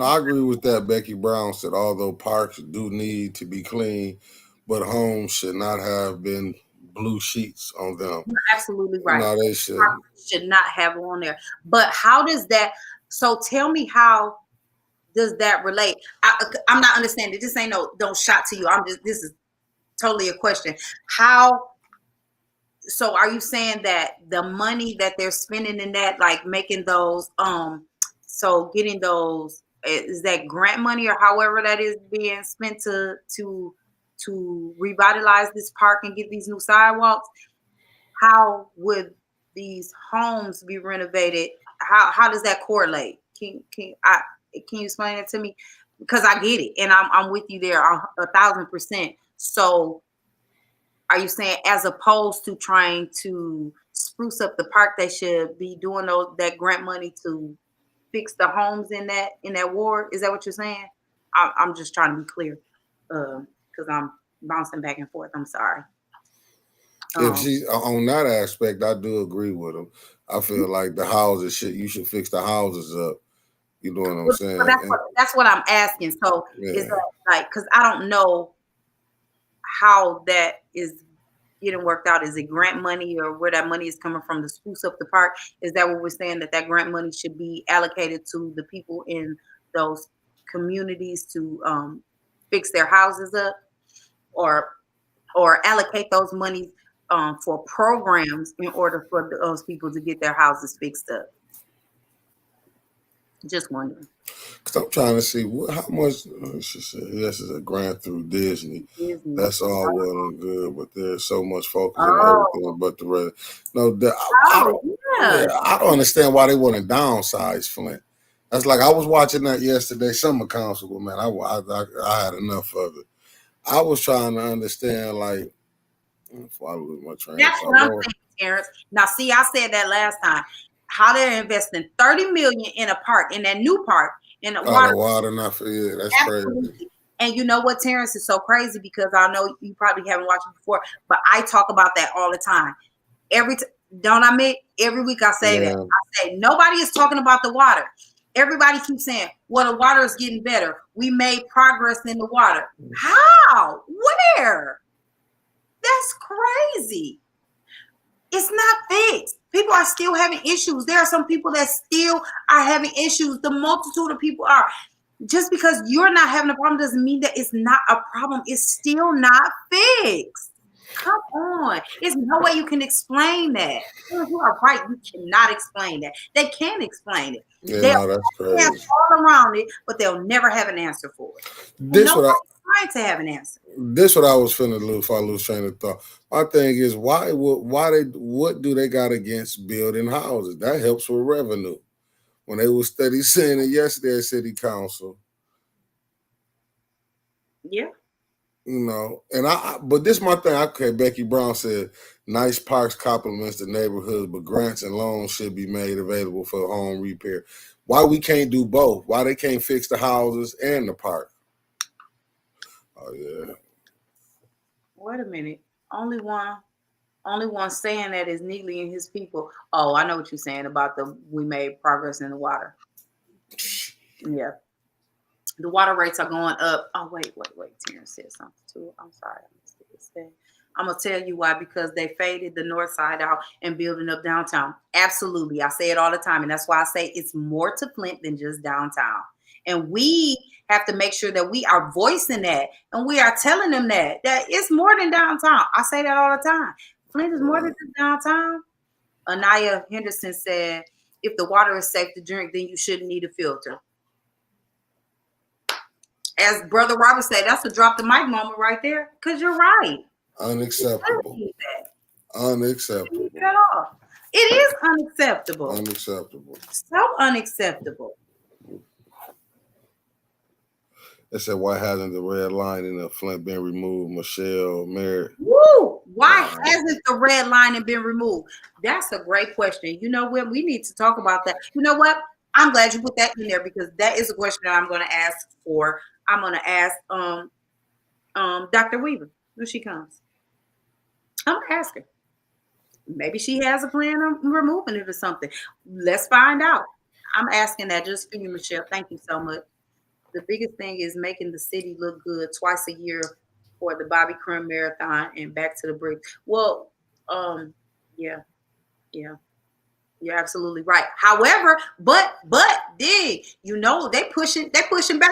I agree with that. Becky Brown said, although parks do need to be clean, but homes should not have been blue sheets on them. You're absolutely right. No, they shouldn't. Should not have it on there. But how does that? So tell me, how does that relate? I'm not understanding. This ain't no shot to you. I'm just, this is totally a question. How? So are you saying that the money that they're spending in that, like making those, so getting those, is that grant money or however that is being spent to revitalize this park and get these new sidewalks? How would these homes be renovated? How does that correlate? Can you explain it to me? Because I get it, and I'm with you there 1,000%. So, are you saying as opposed to trying to spruce up the park, they should be doing that grant money to fix the homes in that ward? Is that what you're saying? I'm just trying to be clear, because I'm bouncing back and forth. I'm sorry. If Um, she on that aspect, I do agree with him. I feel like the houses should you should fix the houses up. You know what I'm Well, saying? And that's what I'm asking. So is yeah, that like, because I don't know how that is getting worked out? Is it grant money or where that money is coming from to spruce up the park? Is that what we're saying, that grant money should be allocated to the people in those communities to fix their houses up, or allocate those monies for programs in order for those people to get their houses fixed up? Just wondering. Cause I'm trying to see how much. She said, yes, it's a grant through Disney. Disney. That's all well and good, but there's so much focus on Oh, everything but the rest. No, I oh, don't. yeah. Yeah, I don't understand why they want to downsize Flint. That's like I was watching that yesterday. Summer council, but man, I had enough of it. I was trying to understand, like, before I lose my train of That's thought, what I'm Lord. saying, Terrence. Now, see, I said that last time. How they're investing 30 million in a park, in that new park, in the Out water. of water, not for yeah, that's crazy. Absolutely. And you know what, Terrence, is so crazy because I know you probably haven't watched it before, but I talk about that all the time. Every don't I admit every week I say that. Yeah, I say nobody is talking about the water. Everybody keeps saying, "Well, the water is getting better. We made progress in the water." How? Where? That's crazy. It's not fixed. People are still having issues. There are some people that still are having issues. The multitude of people are. Just because you're not having a problem doesn't mean that it's not a problem. It's still not fixed. Come on. There's no way you can explain that. You are right. You cannot explain that. They can't explain it. yeah, They'll no, that's have crazy. all around it, but they'll never have an answer for it. And This what I nobody's trying to have an answer. this what I was finna lose if I lose train of thought. My thing is why they what do they got against building houses? That helps with revenue. When they was steady saying it yesterday at City Council, Yeah. and but this my thing. Okay, Becky Brown said nice parks complements the neighborhoods, but grants and loans should be made available for home repair. Why we can't do both? Why they can't fix the houses and the park? Oh yeah. Wait a minute. Only one only one saying that is Neely and his people. Oh, I know what you're saying about the we made progress in the water. Yeah. The water rates are going up. Oh, wait. Terrence said something too. I'm sorry. I'm gonna tell you why, because they faded the north side out and building up downtown. Absolutely. I say it all the time. And that's why I say it's more to Flint than just downtown. And we have to make sure that we are voicing that and we are telling them that it's more than downtown. I say that all the time. Flint is more than just downtown. Anaya Henderson said, if the water is safe to drink, then you shouldn't need a filter. As Brother Robert said, that's a drop the mic moment right there. Because you're right. Unacceptable. Unacceptable. At all. It is unacceptable. Unacceptable. So unacceptable. They said, why hasn't the red line in the Flint been removed? Michelle Merritt. Woo! Why hasn't the red line been removed? That's a great question. You know what? We need to talk about that. You know what? I'm glad you put that in there because that is a question that I'm going to ask for. I'm going to ask Dr. Weaver when she comes. I'm going to ask her. Maybe she has a plan on removing it or something. Let's find out. I'm asking that just for you, Michelle. Thank you so much. The biggest thing is making the city look good twice a year for the Bobby Crumb Marathon and back to the bricks. Well, yeah, yeah. You're absolutely right. However, but dig, they pushing back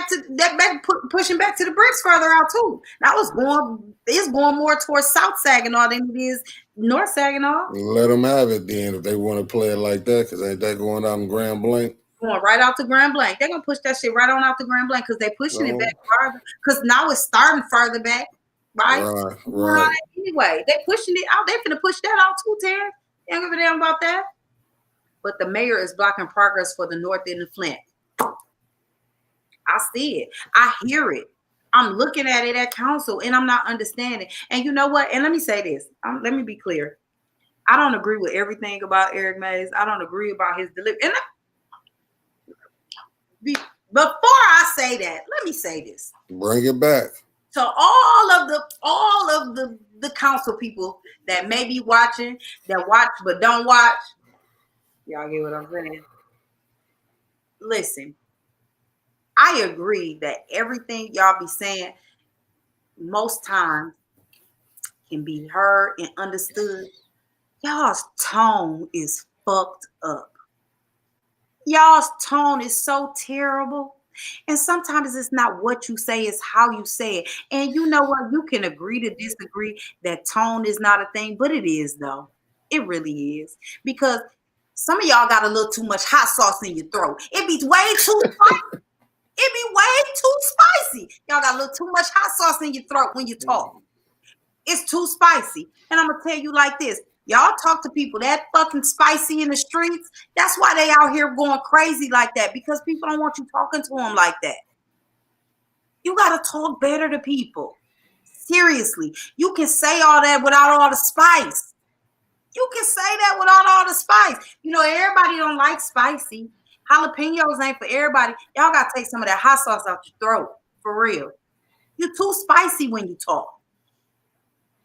to that pushing back to the bricks further out too. It's going more towards South Saginaw than it is North Saginaw. Let them have it then if they want to play it like that, because ain't that going out in Grand Blanc? Going right out to Grand Blanc. They're gonna push that shit right on out to Grand Blanc because they're pushing it No. back farther. Because now it's starting further back, right? Right. Anyway, they pushing it out. They're gonna push that out too, Terry. They don't give a damn about that. But the mayor is blocking progress for the North End of Flint. I see it. I hear it. I'm looking at it at council and I'm not understanding. And you know what? And let me say this. Let me be clear. I don't agree with everything about Eric Mays. I don't agree about his delivery. And before I say that, let me say this. Bring it back. So all of the council people that may be watching, that watch but don't watch, y'all get what I'm saying? Listen, I agree that everything y'all be saying most times can be heard and understood. Y'all's tone is fucked up. Y'all's tone is so terrible. And sometimes it's not what you say, it's how you say it. And you know what? You can agree to disagree that tone is not a thing, but it is though. It really is. Because some of y'all got a little too much hot sauce in your throat. It be way too spicy. It be way too spicy. Y'all got a little too much hot sauce in your throat when you talk. It's too spicy. And I'm gonna tell you like this. Y'all talk to people that fucking spicy in the streets. That's why they out here going crazy like that, because people don't want you talking to them like that. You gotta talk better to people. Seriously. You can say all that without all the spice. You can say that without all the spice. You know, everybody don't like spicy. Jalapenos ain't for everybody. Y'all gotta take some of that hot sauce out your throat. For real. You're too spicy when you talk.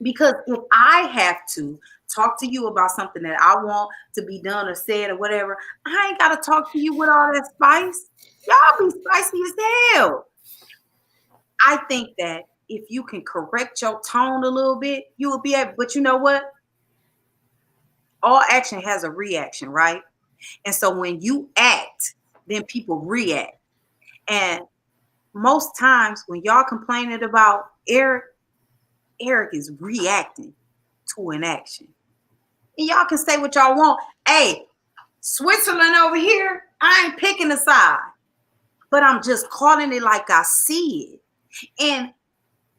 Because if I have to talk to you about something that I want to be done or said or whatever, I ain't got to talk to you with all that spice. Y'all be spicy as hell. I think that if you can correct your tone a little bit, you will be able, but you know what? All action has a reaction, right? And so when you act, then people react. And most times when y'all complaining about Eric, Eric is reacting to an action. And y'all can say what y'all want. Hey, Switzerland over here, I ain't picking a side, but I'm just calling it like I see it. And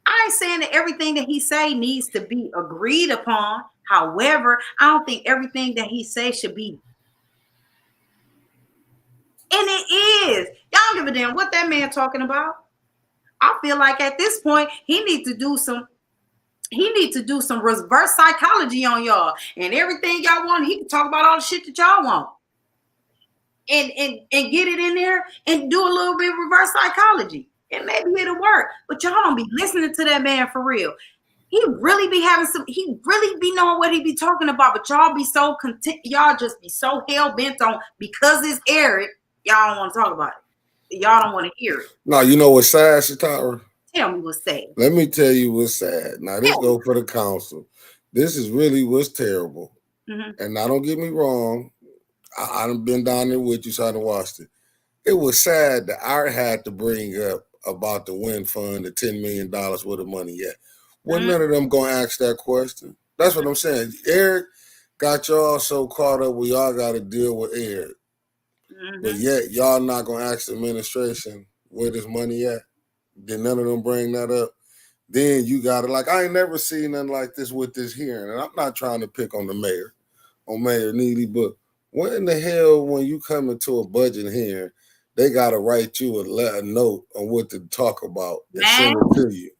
I ain't saying that everything that he say needs to be agreed upon. However, I don't think everything that he say should be. And it is. Y'all don't give a damn what that man talking about. I feel like at this point, he needs to do some reverse psychology on y'all. And everything y'all want, he can talk about all the shit that y'all want. And get it in there and do a little bit of reverse psychology. And maybe it'll work. But y'all don't be listening to that man for real. He really be knowing what he be talking about, but y'all be so content, y'all just be so hell-bent on because it's Eric, y'all don't want to talk about it. Y'all don't want to hear it. No, you know what's sad, Shatara? Tell me what's sad. Let me tell you what's sad. Now, this go for the council. This is really what's terrible. Mm-hmm. And now, don't get me wrong. I done been down there with you, so I done watched it. It was sad that I had to bring up about the wind fund, the $10 million worth of money yet. Well, none of them going to ask that question. That's what I'm saying. Eric got y'all so caught up where y'all got to deal with Eric. Mm-hmm. But yet, y'all not going to ask the administration where this money at. Then none of them bring that up. Then you got to, like, I ain't never seen nothing like this with this hearing. And I'm not trying to pick on the mayor, on Mayor Neely, but when in the hell, when you come into a budget hearing, they got to write you a note on what to talk about and send it to you.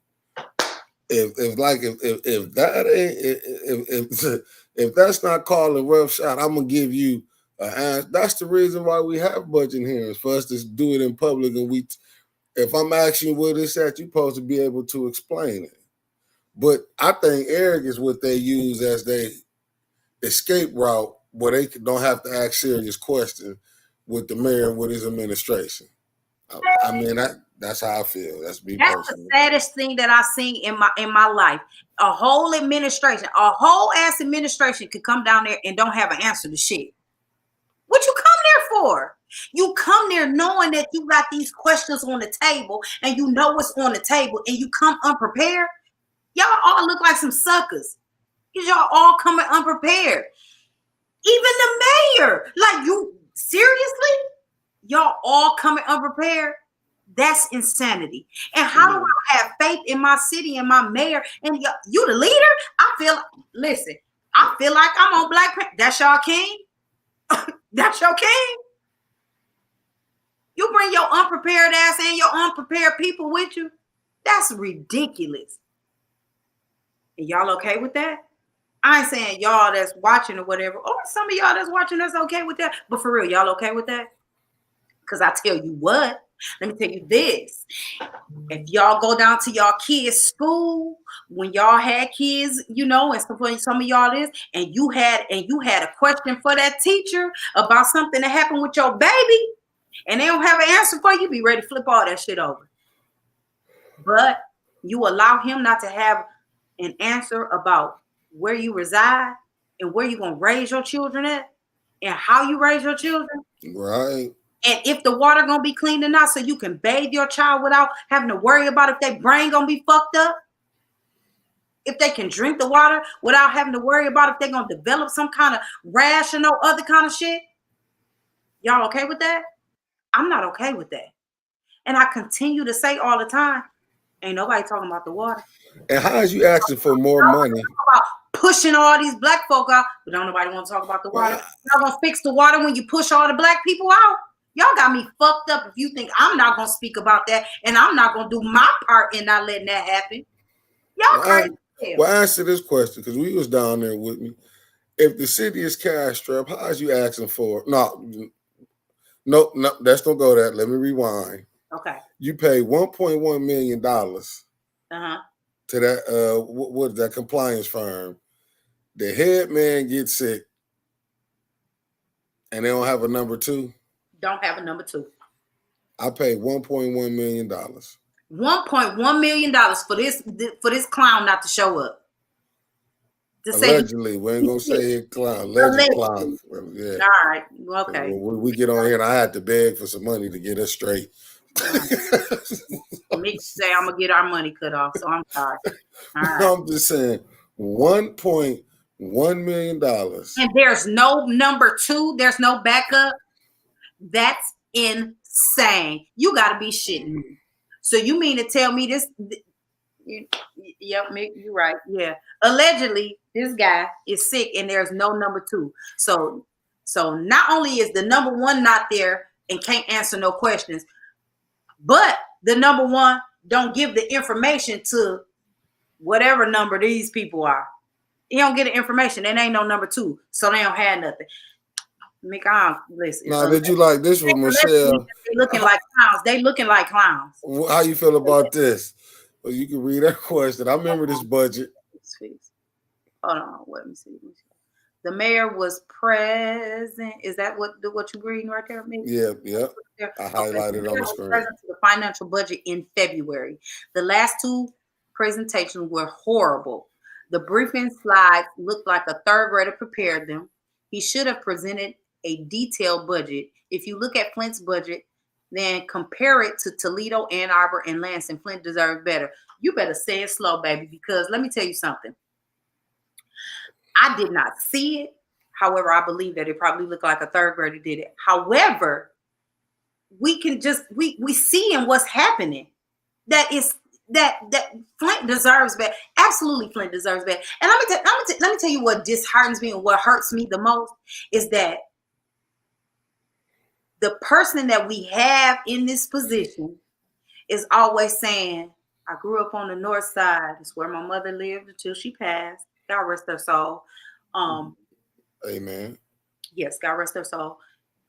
If that ain't if that's not calling rough shot, I'm gonna give you an answer. That's the reason why we have budget hearings, for us to do it in public. And if I'm asking you where this at, you're supposed to be able to explain it. But I think Eric is what they use as their escape route, where they don't have to ask serious questions with the mayor and with his administration. I mean, that's how I feel. That's me personally. The saddest thing that I've seen in my life. A whole administration, a whole ass administration could come down there and don't have an answer to shit. What you come there for? You come there knowing that you got these questions on the table and you know what's on the table, and you come unprepared. Y'all all look like some suckers. Because y'all all coming unprepared. Even the mayor. Like, you, seriously? Y'all all coming unprepared? That's insanity. And how do I have faith in my city and my mayor? And you the leader? I feel like I'm on Black Panther. That's y'all king? That's your king? You bring your unprepared ass and your unprepared people with you? That's ridiculous. And y'all okay with that? I ain't saying y'all that's watching or whatever, or some of y'all that's watching that's okay with that. But for real, y'all okay with that? Because I tell you what, let me tell you this. If y'all go down to y'all kids' school, when y'all had kids, you know, and some of y'all is, and you had a question for that teacher about something that happened with your baby, and they don't have an answer for you, be ready to flip all that shit over. But you allow him not to have an answer about where you reside and where you're going to raise your children at and how you raise your children. Right. And if the water going to be clean or not, so you can bathe your child without having to worry about if their brain going to be fucked up. If they can drink the water without having to worry about if they're going to develop some kind of rash or no other kind of shit. Y'all okay with that? I'm not okay with that. And I continue to say all the time, ain't nobody talking about the water. And how is you asking for more money? About pushing all these black folk out, but don't nobody want to talk about the water. Well, Y'all gonna fix the water when you push all the black people out? Y'all got me fucked up if you think I'm not gonna speak about that and I'm not gonna do my part in not letting that happen. Y'all well, crazy. well, answer this question because we was down there with me. If the city is cash strapped, how is you asking for it? No, no, no, let's don't go that. Let me rewind. Okay. You pay $1.1 million Uh-huh. to that what is that compliance firm. The head man gets sick and they don't have a number two. Don't have a number two. I paid $1.1 million. $1.1 million for this clown not to show up. To Allegedly, we ain't gonna say it clown. Alleged clown. Yeah. All right. Okay. When we get on here, and I had to beg for some money to get us straight. Make say I'm gonna get our money cut off, so I'm sorry. All right. I'm just saying, $1.1 million. And there's no number two. There's no backup. That's insane. You got to be shitting me. So you mean to tell me this? Yep, Mick, you're right. Yeah. Allegedly, this guy is sick and there's no number two. So not only is the number one not there and can't answer no questions, but the number one don't give the information to whatever number these people are. You don't get the information. There ain't no number two. So they don't have nothing. Mick, listen. Now, did you like this one, Michelle? They looking like clowns. They looking like clowns. How you feel about this? Well, you can read that question. I remember this budget. Hold on, let me see. The mayor was present. Is that what you reading right there? Maybe? Yeah. I highlighted on the screen. Present to the financial budget in February. The last two presentations were horrible. The briefing slides looked like a third grader prepared them. He should have presented a detailed budget. If you look at Flint's budget, then compare it to Toledo, Ann Arbor, and Lansing. Flint deserves better. You better say it slow, baby, because let me tell you something. I did not see it. However, I believe that it probably looked like a third grader did it. However, we can just we see in what's happening that Flint deserves better. Absolutely, Flint deserves better. And let me tell you what disheartens me and what hurts me the most is that the person that we have in this position is always saying, I grew up on the north side. It's where my mother lived until she passed. God rest her soul. Amen. Yes, God rest her soul.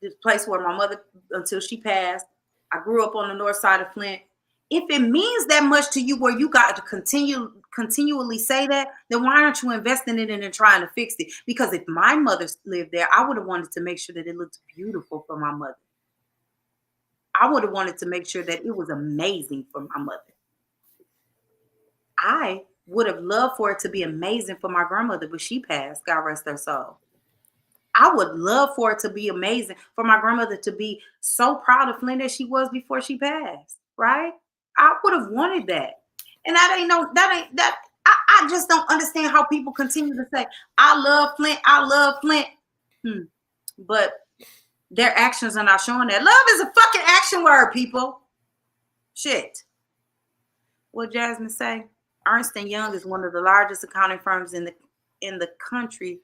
This place where my mother, until she passed, I grew up on the north side of Flint. If it means that much to you where you got to continually say that, then why aren't you investing in it and trying to fix it? Because if my mother lived there, I would have wanted to make sure that it looked beautiful for my mother. I would have wanted to make sure that it was amazing for my mother. I would have loved for it to be amazing for my grandmother, but she passed. God rest her soul. I would love for it to be amazing for my grandmother to be so proud of Flint as she was before she passed, right? I would have wanted that. And I just don't understand how people continue to say, I love Flint, I love Flint. But their actions are not showing that. Love is a fucking action word, people. Shit. What Jasmine say? Ernst & Young is one of the largest accounting firms in the country.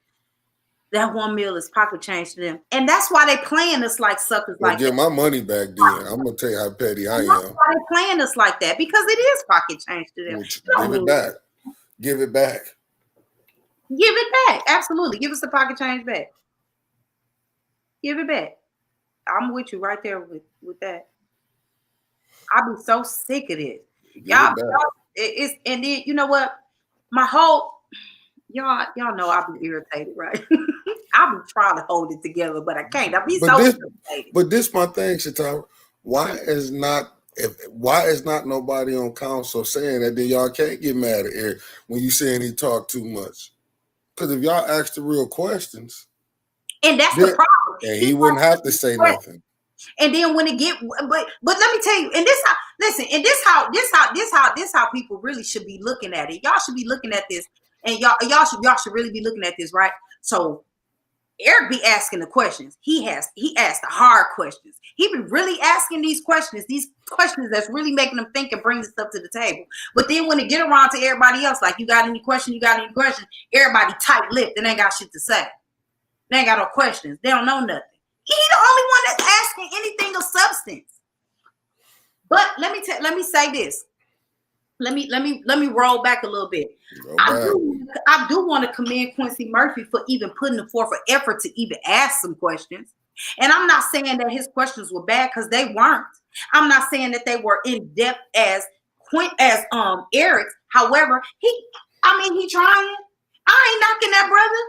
That $1 million is pocket change to them. And that's why they playing us like suckers like that. Get my money back then. I'm going to tell you how petty I am. That's why they playing us like that, because it is pocket change to them. Give it back. Give it back. Give it back. Absolutely. Give us the pocket change back. Give it back. I'm with you right there with that. I'll be so sick of this. Y'all, it's, and then, you know what? My whole... Y'all know I'll be irritated, right? I'll be trying to hold it together, but I can't. I'll be irritated. But this my thing, Shatara. Why is not nobody on council saying that? Then y'all can't get mad at Eric when you saying he talk too much. Because if y'all ask the real questions, and that's the problem, and he wouldn't have to say nothing. And then when it get, but let me tell you, and this how people really should be looking at it. Y'all should be looking at this. And y'all should really be looking at this, right? So Eric be asking the questions. He asked the hard questions. He be really asking these questions that's really making them think and bring stuff to the table. But then when it get around to everybody else, like, you got any question? You got any question? Everybody tight lipped and ain't got shit to say. They ain't got no questions. They don't know nothing. He the only one that's asking anything of substance. But let me say this. Let me roll back a little bit. I do want to commend Quincy Murphy for even putting forth an effort to even ask some questions. And I'm not saying that his questions were bad, because they weren't. I'm not saying that they were in depth as Eric's. However, he trying. I ain't knocking that brother.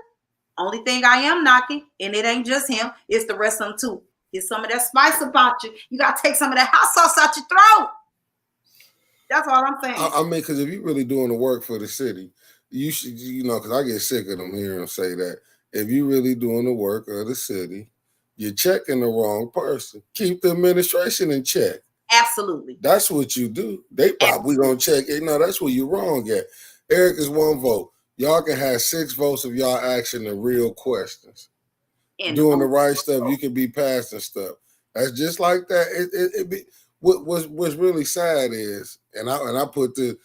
Only thing I am knocking, and it ain't just him, it's the rest of them too. Get some of that spice about you. You gotta take some of that hot sauce out your throat. That's all I'm saying. I mean, because if you're really doing the work for the city, you should, because I get sick of them hearing them say that. If you're really doing the work of the city, you're checking the wrong person. Keep the administration in check. Absolutely. That's what you do. They probably gonna check it. No, that's where you're wrong at. Eric is one vote. Y'all can have 6 votes if y'all asking the real questions. And doing the right stuff, you can be passing stuff. That's just like that. It be what's really sad is, and I put the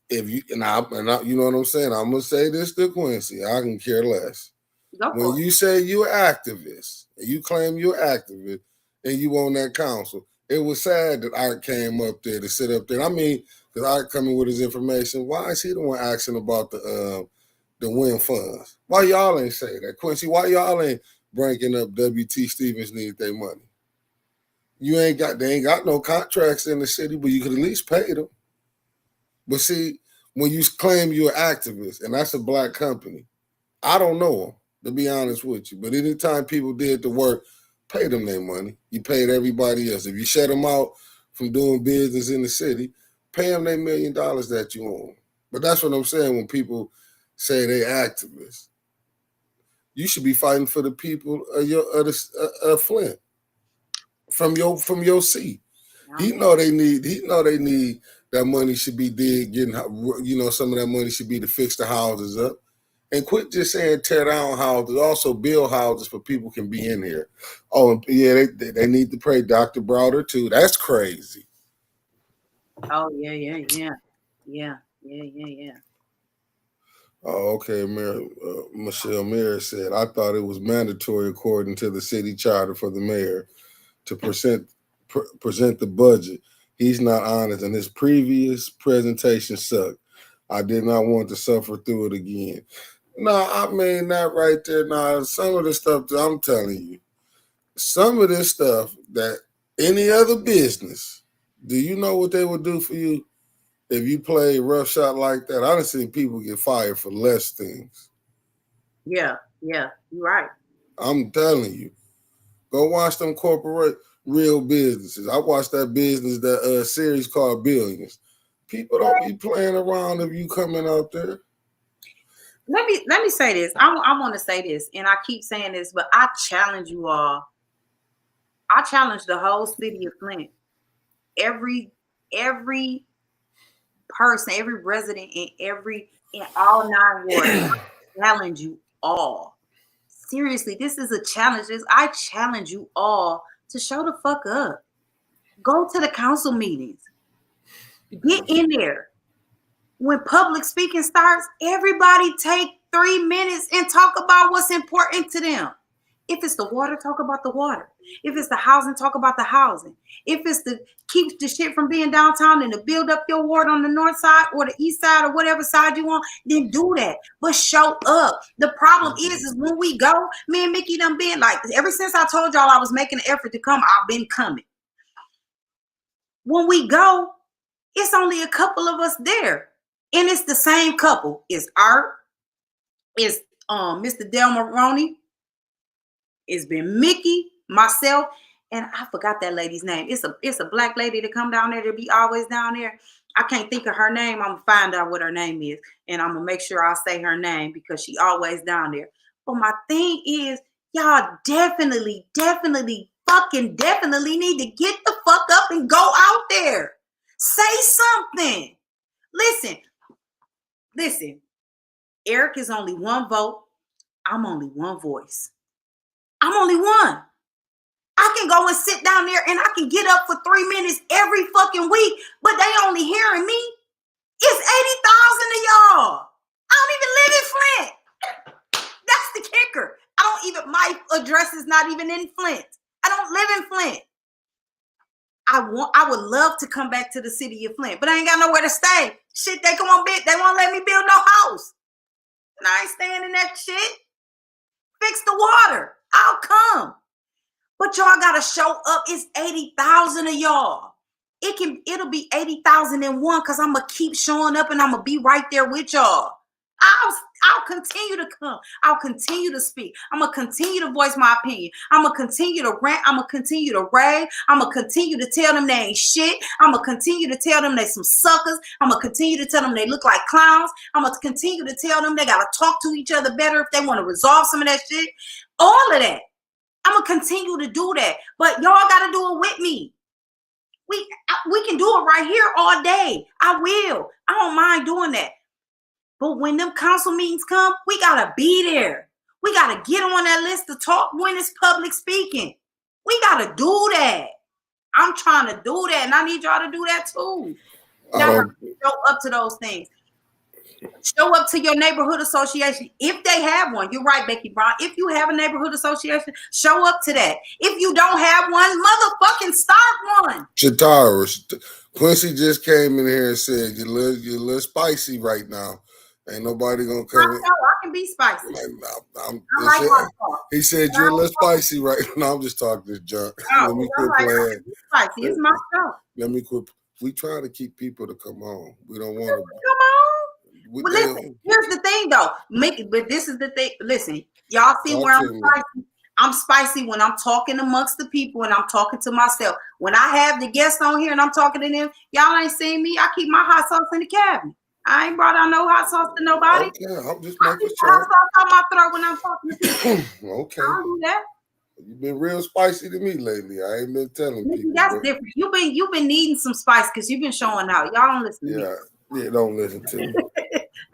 if you and I you know what I'm saying. I'm gonna say this to Quincy. I can care less. When you say you're activist, and you claim you're activist, and you on that council, it was sad that Art came up there to sit up there. I mean, because Art coming with his information. Why is he the one asking about the wind funds? Why y'all ain't say that, Quincy? Why y'all ain't bringing up W.T. Stevens need their money? They ain't got no contracts in the city, but you could at least pay them. But see, when you claim you're an activist, and that's a black company, I don't know them, to be honest with you. But anytime people did the work, pay them their money. You paid everybody else. If you shut them out from doing business in the city, pay them their $1 million that you own. But that's what I'm saying when people say they activists. You should be fighting for the people of Flint from your seat. He know they need that money should be getting some of that money should be to fix the houses up. And quit just saying tear down houses. Also build houses for people can be in here. Oh, and yeah, they need to pay Dr. Browder too. That's crazy. Oh yeah. Oh, okay. Michelle Mayer said, I thought it was mandatory according to the city charter for the mayor to present the budget. He's not honest, and his previous presentation sucked. I did not want to suffer through it again. No, I mean that right there. Now, some of the stuff that I'm telling you, some of this stuff that any other business, do you know what they would do for you if you play rough shot like that? I done seen people get fired for less things. Yeah, you're right. I'm telling you, go watch them corporate real businesses. I watched that series called Billions. People don't be playing around if you coming out there. Let me say this. I want to say this, and I keep saying this, but I challenge you all. I challenge the whole city of Flint. Every person, every resident, in all 9 wards. I challenge you all. Seriously, this is a challenge. I challenge you all to show the fuck up. Go to the council meetings. Get in there. When public speaking starts, everybody take 3 minutes and talk about what's important to them. If it's the water, talk about the water. If it's the housing, talk about the housing. If it's to keep the shit from being downtown and to build up your ward on the north side or the east side or whatever side you want, then do that. But show up. The problem is when we go, me and Mickey done been like, ever since I told y'all I was making an effort to come, I've been coming. When we go, it's only a couple of us there. And it's the same couple. It's Art. It's Mr. Del Maroney. It's been Mickey, myself, and I forgot that lady's name. It's a black lady to come down there to be always down there. I can't think of her name. I'm gonna find out what her name is, and I'm gonna make sure I say her name because she always down there. But my thing is, y'all definitely need to get the fuck up and go out there. Say something. Listen. Eric is only 1 vote. I'm only 1 voice. I'm only one. I can go and sit down there and I can get up for 3 minutes every fucking week, but they only hearing me. It's 80,000 of y'all. I don't even live in Flint. That's the kicker. My address is not even in Flint. I don't live in Flint. I would love to come back to the city of Flint, but I ain't got nowhere to stay. Shit, they won't let me build no house. And I ain't staying in that shit. Fix the water. I'll come. But y'all gotta show up. It's 80,000 of y'all. It'll be 80,001 because I'm gonna keep showing up and I'm gonna be right there with y'all. I'll continue to come. I'll continue to speak. I'm gonna continue to voice my opinion. I'm gonna continue to rant. I'm gonna continue to rave. I'm gonna continue to tell them they ain't shit. I'm gonna continue to tell them they some suckers. I'm gonna continue to tell them they look like clowns. I'm gonna continue to tell them they gotta talk to each other better if they want to resolve some of that shit. All of that. I'm gonna continue to do that, but y'all gotta do it with me. We can do it right here all day. I will. I don't mind doing that. But when them council meetings come, we gotta be there. We gotta get on that list to talk when it's public speaking. We gotta do that. I'm trying to do that, and I need y'all to do that too. You gotta show up to those things. Show up to your neighborhood association if they have one. You're right, Becky Brown. If you have a neighborhood association, show up to that. If you don't have one, motherfucking start one. Shatara, Quincy just came in here and said you're a little spicy right now. Ain't nobody gonna come in. I can be spicy. He said you're a little spicy right now. I'm just talking this junk. Let me quit playing. Spicy. It's my show. Let me quit. We try to keep people to come on. We don't want to come on. Well, listen, here's the thing though. But this is the thing. Listen, y'all see where I'm spicy? I'm spicy when I'm talking amongst the people and I'm talking to myself. When I have the guests on here and I'm talking to them, y'all ain't seen me. I keep my hot sauce in the cabinet. I ain't brought out no hot sauce to nobody. Okay, I'm just making sure. Hot sauce out my throat when I'm talking to people. Okay. I don't do that. You've been real spicy to me lately. I ain't been telling people. That's different. You've been needing some spice because you've been showing out. Y'all don't listen to me. Yeah, don't listen to me.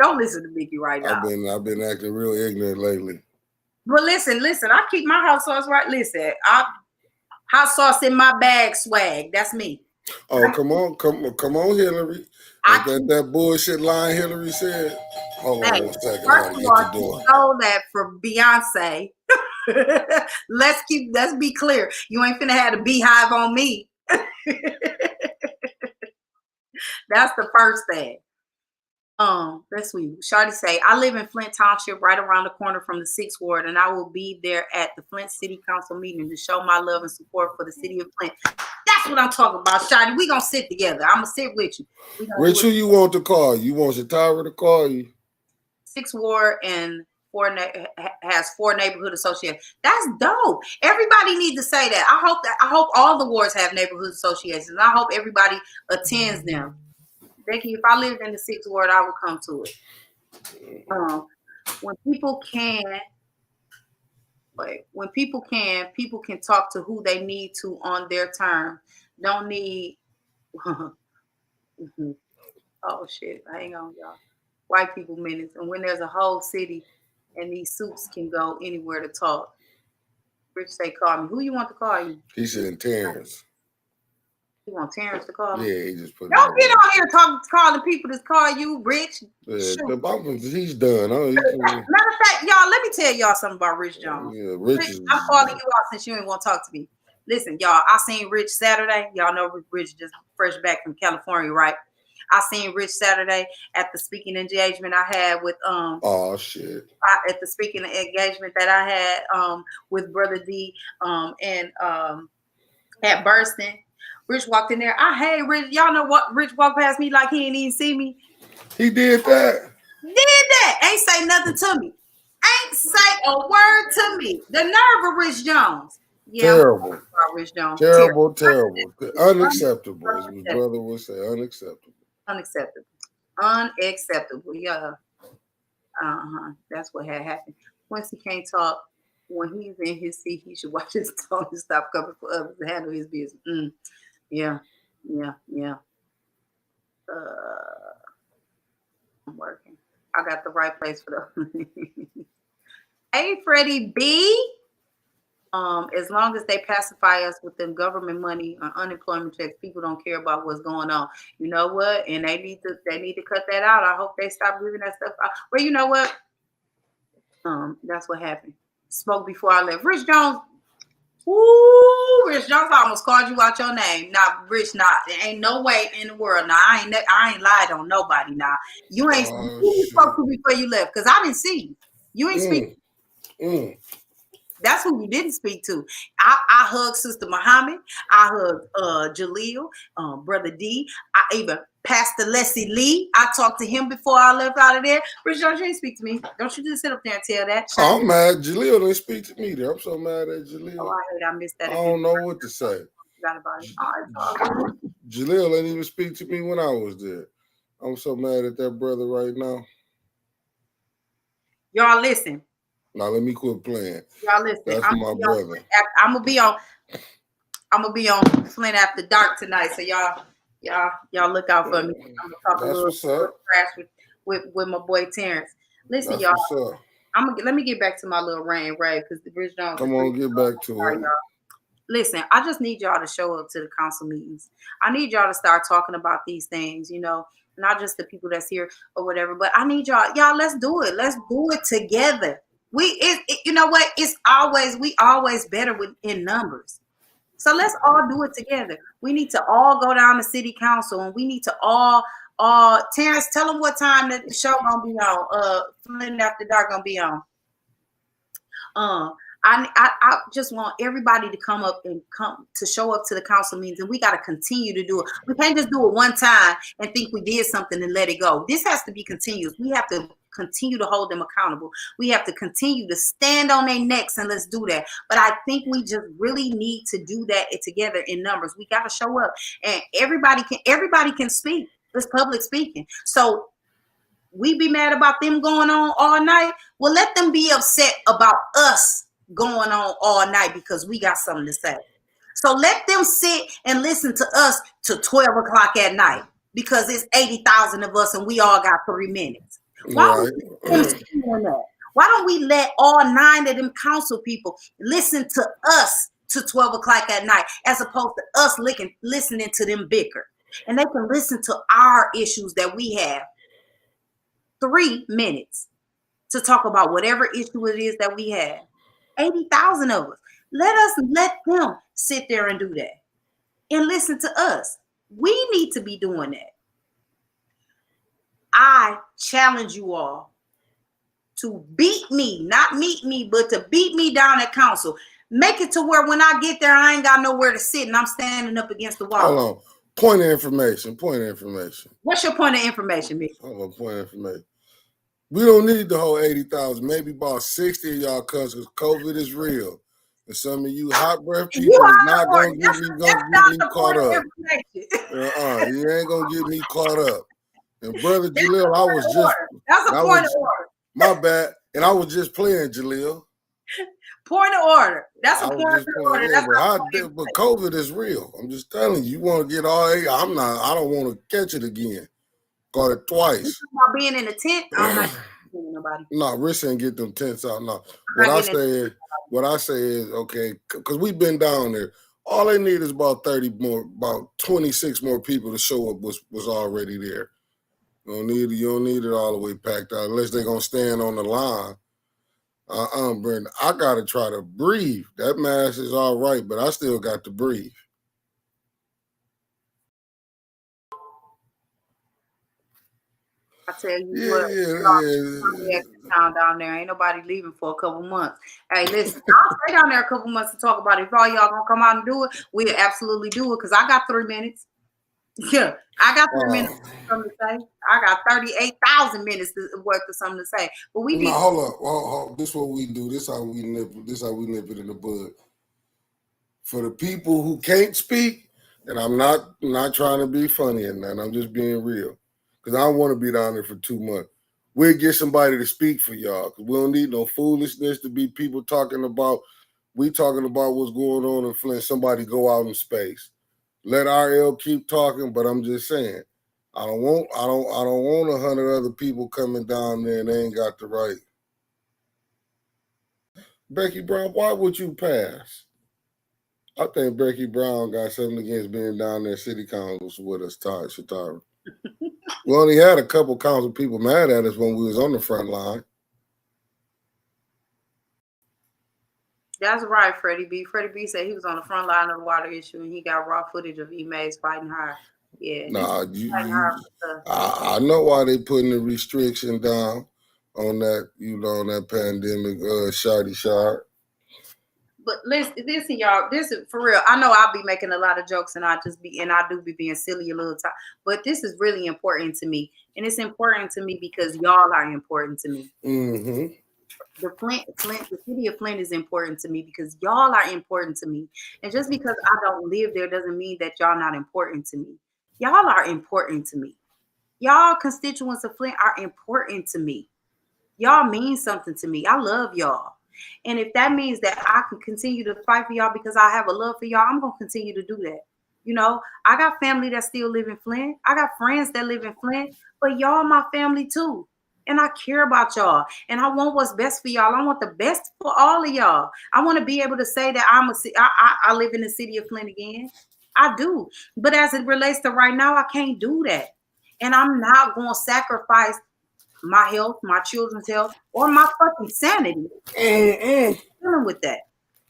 Don't listen to Mickey right now. I've been acting real ignorant lately. But listen. I keep my hot sauce right. Listen, hot sauce in my bag swag. That's me. Oh, come on, Hillary. That bullshit line Hillary said. Hold on 1 second. First of all, you stole that for Beyonce. Let's be clear. You ain't finna have a beehive on me. That's the first thing. Let's see. Shawty say, I live in Flint Township, right around the corner from the 6th Ward, and I will be there at the Flint City Council meeting to show my love and support for the city of Flint. That's what I'm talking about, Shawty. We gonna sit together. I'm gonna sit with you. Rich, who you want to call? You want Shatara to call you? 6th Ward and has 4 neighborhood associations. That's dope. Everybody needs to say that. I hope all the wards have neighborhood associations. And I hope everybody attends them. Becky, if I lived in the 6th Ward, I would come to it. When people can talk to who they need to on their terms. Don't need. Oh shit! Hang on, y'all. White people minutes, and when there's a whole city, and these suits can go anywhere to talk. Rich say, "Call me." Who you want to call you? He said Terrence. You want Terrence to call me? Yeah, he just put. Don't get on here calling people to call you, Rich. Yeah, he's done. Matter of fact, y'all, let me tell y'all something about Rich Jones. Yeah, Rich, I'm calling you out since you ain't want to talk to me. Listen, y'all, I seen Rich Saturday. Y'all know Rich just fresh back from California, right? I seen Rich Saturday at the speaking engagement I had with oh shit. At the speaking engagement that I had with Brother D and at Burston. Rich walked in there. Hey Rich, y'all know what? Rich walked past me like he didn't even see me. He did that. Ain't say nothing to me. Ain't say a word to me. The nerve of Rich Jones. Yeah, terrible. Rich Jones. Terrible. Unacceptable, as my brother would say. Unacceptable. Yeah. That's what had happened. Once he can't talk, when he's in his seat, he should watch his tone and stop coming for others to handle his business. Yeah. I'm working. I got the right place for them. Hey, Freddie B. As long as they pacify us with them government money or unemployment checks, people don't care about what's going on. You know what? And they need to cut that out. I hope they stop giving that stuff out. Well, you know what? That's what happened. Spoke before I left. Rich Jones. Ooh, Rich Jones almost called you out your name. Now, Rich, ain't no way in the world. Now, I ain't lied on nobody. Now, you ain't Oh who you shit. spoke to before you left because I didn't see you. You ain't speak. Mm, mm. That's who you didn't speak to. I hugged Sister Muhammad. I hugged Jaleel, Brother D. I even Pastor Leslie Lee. I talked to him before I left out of there. Rich Jones, you ain't speak to me. Don't you just sit up there and tell that. Shame. I'm mad. Jaleel didn't speak to me there. I'm so mad at Oh, Jaleel. I hate I missed I that again. don't know what to say. Forgot about it. J- Oh, it's all J- good. Jaleel didn't even speak to me when I was there. I'm so mad at that brother right now. Y'all listen. Now let me quit playing. Y'all listen. That's my brother. I'm gonna be on. I'm gonna be on Flint After Dark tonight. So y'all look out for me. I'm gonna talk a That's little, what's up. trash with my boy Terrence. Listen, That's y'all. what's up. Let me get back to my little rant and rave because the Rich Jones is Come on, get back to sorry, it. y'all. Listen, I just need y'all to show up to the council meetings. I need y'all to start talking about these things, not just the people that's here or whatever, but I need y'all, let's do it. Let's do it together. You know what? We always better in numbers. So let's all do it together. We need to all go down to city council and we need to all Terrence, tell them what time that the show gonna be on. Flint After Dark gonna be on. Um, I just want everybody to come to show up to the council meetings, and we got to continue to do it. We can't just do it one time and think we did something and let it go. This has to be continuous. We have to continue to hold them accountable. We have to continue to stand on their necks, and let's do that. But I think we just really need to do that together in numbers. We got to show up, and everybody can speak. It's public speaking. So we be mad about them going on all night. Well, let them be upset about us going on all night because we got something to say. So let them sit and listen to us to 12 o'clock at night because it's 80,000 of us and we all got 3 minutes. Why don't Right. we let them sit on that? Why don't we let all 9 of them council people listen to us to 12 o'clock at night as opposed to us listening to them bicker? And they can listen to our issues that we have 3 minutes to talk about whatever issue it is that we have. 80,000 of us. Let them sit there and do that and listen to us. We need to be doing that. I challenge you all to beat me, not meet me, but to beat me down at council. Make it to where when I get there, I ain't got nowhere to sit and I'm standing up against the Hold wall. on. Point of information. Point of information. What's your point of information, Mick? Hold on. Point of information. We don't need the whole 80,000. Maybe about 60 of y'all because COVID is real. And some of you hot breath You people is out not of order. gonna That's, get that's not me the caught point of up. information. You ain't gonna get me caught up. And brother That's a Jaleel, I point was of just order. That's a I point of was order. my bad. And I was just playing Jaleel. Point of order. That's a I point was of just playing, order. yeah, That's but not a point of but information. COVID is real. I'm just telling you, you want to get all I don't want to catch it again. Got it You twice. talking about being in the tent? I'm not getting nobody. No, Rich ain't get them tents out. No, I'm not getting in. what I say is okay, because we've been down there. All they need is about 30 more, about 26 more people to show up. Was already there. You don't need it all the way packed out unless they're gonna stand on the line. Brandon, I gotta try to breathe. That mask is all right, but I still got to breathe. I tell you Yeah, what, yeah, town down there. Ain't nobody leaving for a couple months. Hey, listen, I'll stay down there a couple months to talk about it. If all y'all gonna come out and do it, we'll absolutely do it because I got 3 minutes. Yeah, I got 3 minutes yeah. something to say. I got 38,000 minutes worth of something to say. But we No, need hold up. This what we do. This how we nip it in the bud. For the people who can't speak, and I'm not trying to be funny and that. I'm just being real. Because I don't want to be down there for 2 months. We'll get somebody to speak for y'all. Because we don't need no foolishness to be people talking about what's going on in Flint. Somebody go out in space. Let RL keep talking, but I'm just saying. I don't want 100 other people coming down there and they ain't got the right. Becky Brown, why would you pass? I think Becky Brown got something against being down there city councils with us, Todd Shatara. We only had a couple council people mad at us when we was on the front line. That's right, Freddie B. Freddie B said he was on the front line of the water issue and he got raw footage of emails fighting hard. Yeah, he's Nah, fighting hard for stuff. I know why they putting the restriction down on that, on that pandemic, shardy shard. But listen, y'all. This is for real. I know I'll be making a lot of jokes, and I do be being silly a little time. But this is really important to me, and it's important to me because y'all are important to me. Mm-hmm. The city of Flint is important to me because y'all are important to me. And just because I don't live there doesn't mean that y'all not important to me. Y'all are important to me. Y'all constituents of Flint are important to me. Y'all mean something to me. I love y'all. And if that means that I can continue to fight for y'all because I have a love for y'all, I'm going to continue to do that. I got family that still live in Flint. I got friends that live in Flint, but y'all my family too. And I care about y'all. And I want what's best for y'all. I want the best for all of y'all. I want to be able to say that I live in the city of Flint again. I do. But as it relates to right now, I can't do that. And I'm not going to sacrifice my health, my children's health, or my fucking sanity Mm-mm. dealing with that.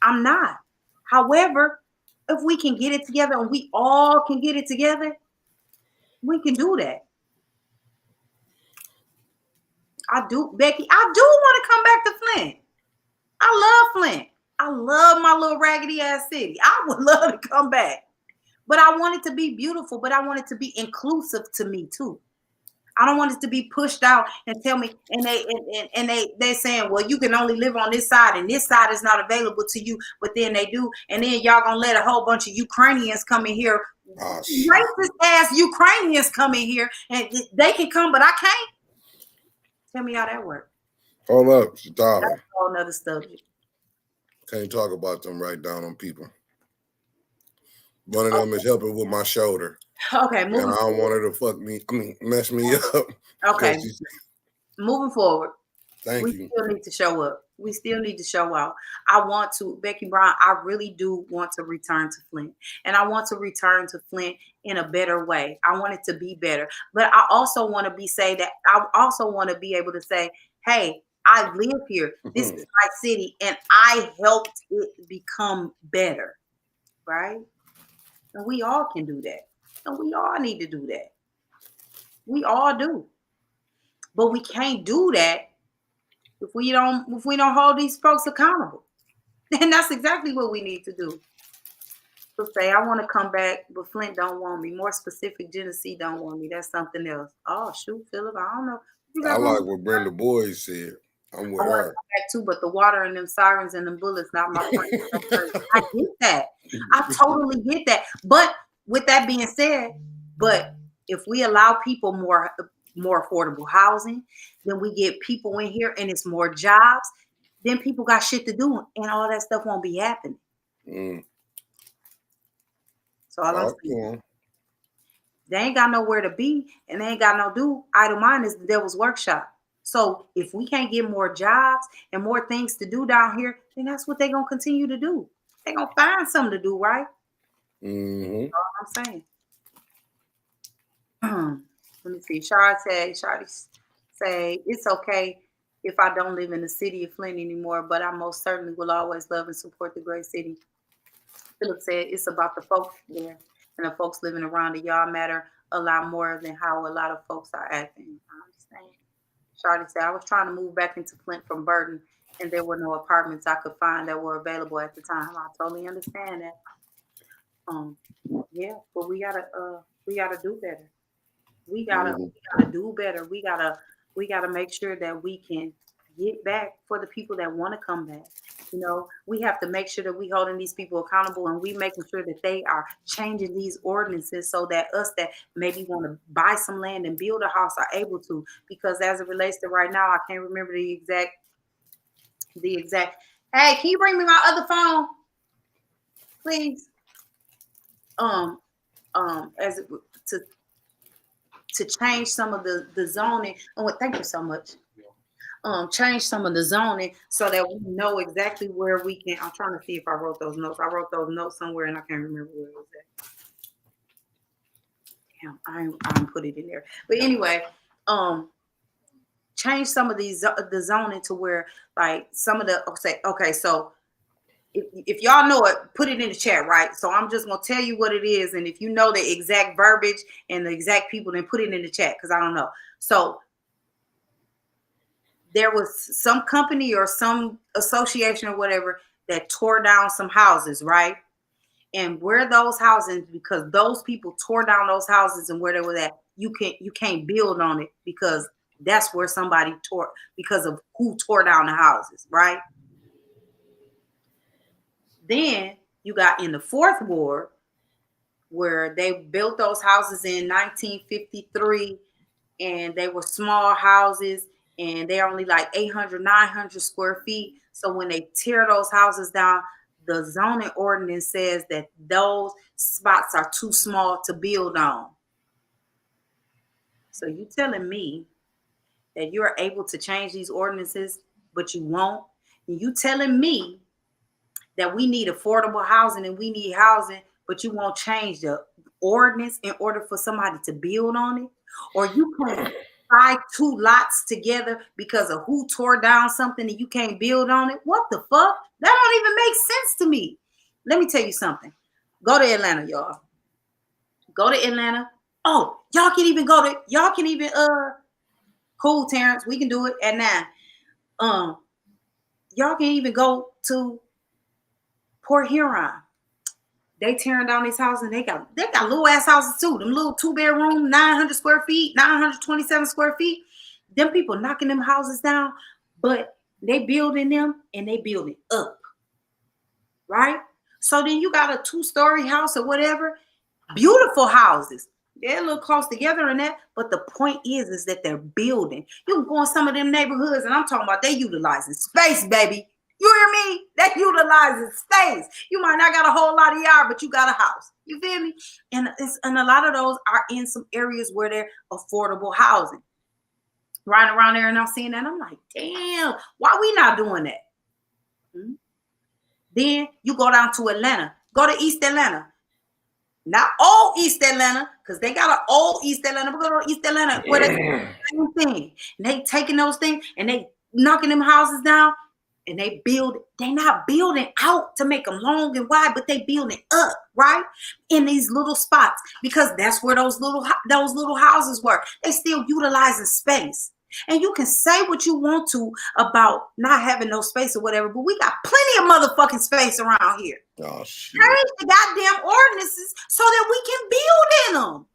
I'm not. However, if we can get it together and we all can get it together, we can do that. I do, Becky. I do want to come back to Flint. I love Flint. I love my little raggedy ass city. I would love to come back. But I want it to be beautiful, but I want it to be inclusive to me too. I don't want it to be pushed out and tell me, and they're saying, well, you can only live on this side, and this side is not available to you. But then they do, and then y'all gonna let a whole bunch of Ukrainians come in here, Oh, racist ass Ukrainians come in here, and they can come, but I can't. Tell me how that works. hold up, That's Shatara. a whole nother subject. Can't talk about them right down on people. One of them is helping with my shoulder. Okay, And I don't want her to mess me up. Okay, moving forward. Thank We you. still need to show up. We still need to show out. I want to, Becky Brown, I really do want to return to Flint. And I want to return to Flint in a better way. I want it to be better. But I also want to I also want to be able to say, hey, I live here. This is my city and I helped it become better. Right? And we all can do that. And we all need to do that. We all do. But we can't do that if we don't hold these folks accountable. And that's exactly what we need to do. To say, I want to come back, but Flint don't want me. More specific, Genesee don't want me. That's something else. Oh, shoot, Philip, I don't know. You I got like what Brenda Boyd said. I'm I with want to her. come back too, but the water and them sirens and them bullets, not my friend. I get that. I totally get that. But with that being said, but if we allow people more affordable housing, then we get people in here and it's more jobs, then people got shit to do and all that stuff won't be happening. Mm. So all I'm Talk to saying, him. they ain't got nowhere to be and they ain't got no do. Idle mind is the devil's workshop. So if we can't get more jobs and more things to do down here, then that's what they're gonna continue to do. They're gonna find something to do, right? Mm-hmm. That's all I'm saying. Let me see. Shawty say it's okay if I don't live in the city of Flint anymore, but I most certainly will always love and support the great city. Philip said it's about the folks there and the folks living around it. Y'all matter a lot more than how a lot of folks are acting. I understand. Shawty said I was trying to move back into Flint from Burton and there were no apartments I could find that were available at the time. I totally understand that. Um yeah, but we gotta do better. Mm-hmm. We gotta do better. We gotta make sure that we can get back for the people that want to come back. We have to make sure that we holding these people accountable and we making sure that they are changing these ordinances so that us that maybe want to buy some land and build a house are able to. Because as it relates to right now, I can't remember the exact. Hey, can you bring me my other phone, please? Um, as it to change some of the zoning. Oh, thank you so much. change some of the zoning so that we know exactly where we can. I'm trying to see if I wrote those notes. I wrote those notes somewhere and I can't remember where it was at. Damn, I didn't put it in there. But anyway, um, change some of these the zoning to where like some of the okay, so if y'all know it, put it in the chat, right? So I'm just gonna tell you what it is, and if you know the exact verbiage and the exact people, then put it in the chat because I don't know. So there was some company or some association or whatever that tore down some houses, right? And where those houses, because those people tore down those houses and where they were at, you can't build on it because that's where somebody tore because of who tore down the houses, right? Then you got in the fourth ward where they built those houses in 1953 and they were small houses and they're only like 800, 900 square feet. So when they tear those houses down, the zoning ordinance says that those spots are too small to build on. So you telling me that you're able to change these ordinances, but you won't? And you telling me that we need affordable housing and we need housing, but you won't change the ordinance in order for somebody to build on it? Or you can't tie two lots together because of who tore down something and you can't build on it? What the fuck? That don't even make sense to me. Let me tell you something. Go to Atlanta, y'all. Go to Atlanta. Oh, y'all can even cool, Terrence, we can do it at 9. Y'all can even go to Port Huron. They tearing down these houses and they got little ass houses too. Them little 2-bedroom, 900 square feet, 927 square feet. Them people knocking them houses down, but they building them and they building up. Right? So then you got a 2-story house or whatever. Beautiful houses. They're a little close together in that, but the point is that they're building. You can go in some of them neighborhoods, and I'm talking about they utilizing space, baby. You hear me? They utilizing space. You might not got a whole lot of yard, but you got a house. You feel me? And a lot of those are in some areas where they're affordable housing. Riding around there and I'm seeing that, I'm like, damn, why we not doing that? Then you go down to Atlanta. Go to East Atlanta. Not old East Atlanta, because they got an old East Atlanta. We're going to East Atlanta where they same thing. And they taking those things and they knocking them houses down and they not building out to make them long and wide, but they building up, right? In these little spots, because that's where those little houses were. They still utilizing space. And you can say what you want to about not having no space or whatever, but we got plenty of motherfucking space around here. Oh, shit. Change the goddamn ordinances so that we can build in them.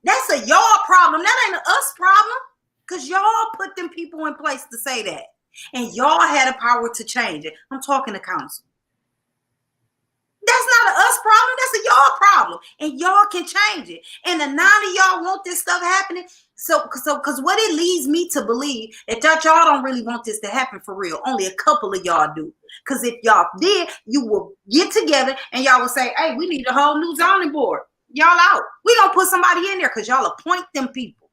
That's a y'all problem. That ain't an us problem. Because y'all put them people in place to say that. And y'all had the power to change it. I'm talking to council. That's not an us problem. That's a y'all problem. And y'all can change it. And the 9 of y'all want this stuff happening. So, because what it leads me to believe is that y'all don't really want this to happen for real. Only a couple of y'all do. Because if y'all did, you will get together and y'all will say, hey, we need a whole new zoning board. Y'all out. We gonna put somebody in there because y'all appoint them people.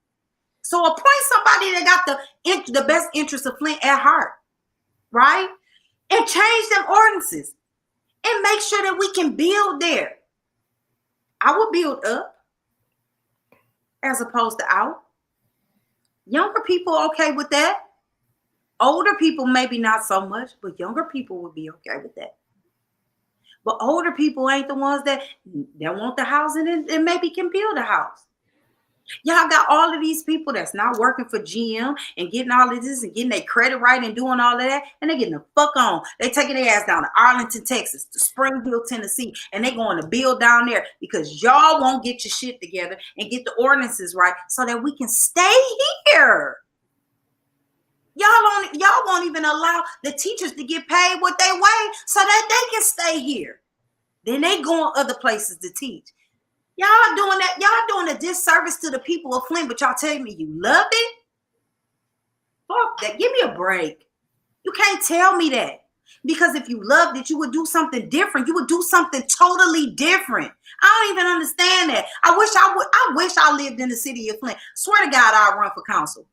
So appoint somebody that got the best interest of Flint at heart. Right? And change them ordinances. And make sure that we can build there. I will build up as opposed to out. Younger people okay with that. Older people maybe not so much, but younger people would be okay with that. But older people ain't the ones that want the housing and maybe can build a house. Y'all got all of these people that's not working for GM and getting all of this and getting their credit right and doing all of that, and they getting the fuck on. They taking their ass down to Arlington, Texas, to Springfield, Tennessee, and they going to build down there because y'all won't get your shit together and get the ordinances right so that we can stay here. Y'all won't even allow the teachers to get paid what they weigh so that they can stay here. Then they going other places to teach. Y'all doing that. Y'all doing a disservice to the people of Flint, but y'all telling me you love it? Fuck that. Give me a break. You can't tell me that. Because if you loved it, you would do something different. You would do something totally different. I don't even understand that. I wish I lived in the city of Flint. Swear to God, I'll run for council.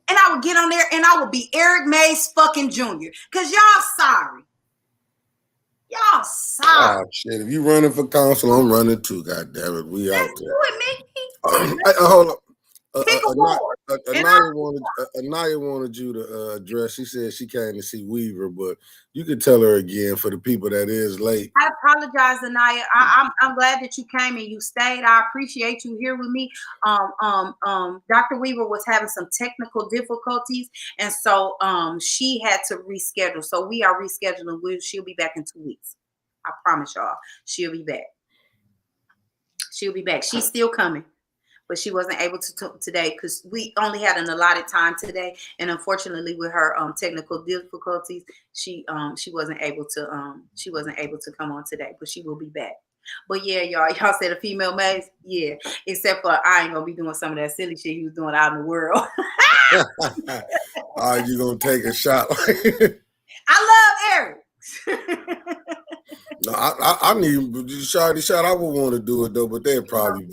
And I would get on there and I would be Eric Mays fucking Jr. Because y'all sorry. Y'all sorry. Oh shit! If you running for council, I'm running too. God damn it, we Let's out do there. it, Mickey. Hold up. Pick a ward. And Anaya wanted you to address. She said she came to see Weaver, but you could tell her again for the people that is late. I apologize, Anaya. I'm glad that you came and you stayed. I appreciate you here with me. Dr. Weaver was having some technical difficulties, and so she had to reschedule. So we are rescheduling. She'll be back in 2 weeks. I promise y'all, she'll be back. She'll be back. She's still coming, but she wasn't able to today because we only had an allotted time today, and unfortunately, with her technical difficulties, she wasn't able to come on today. But she will be back. But yeah, y'all said a female maze, yeah. Except for I ain't gonna be doing some of that silly shit he was doing out in the world. Are you gonna take a shot? I love Eric. No, I need Shawty Shot. I would want to do it though, but they'll probably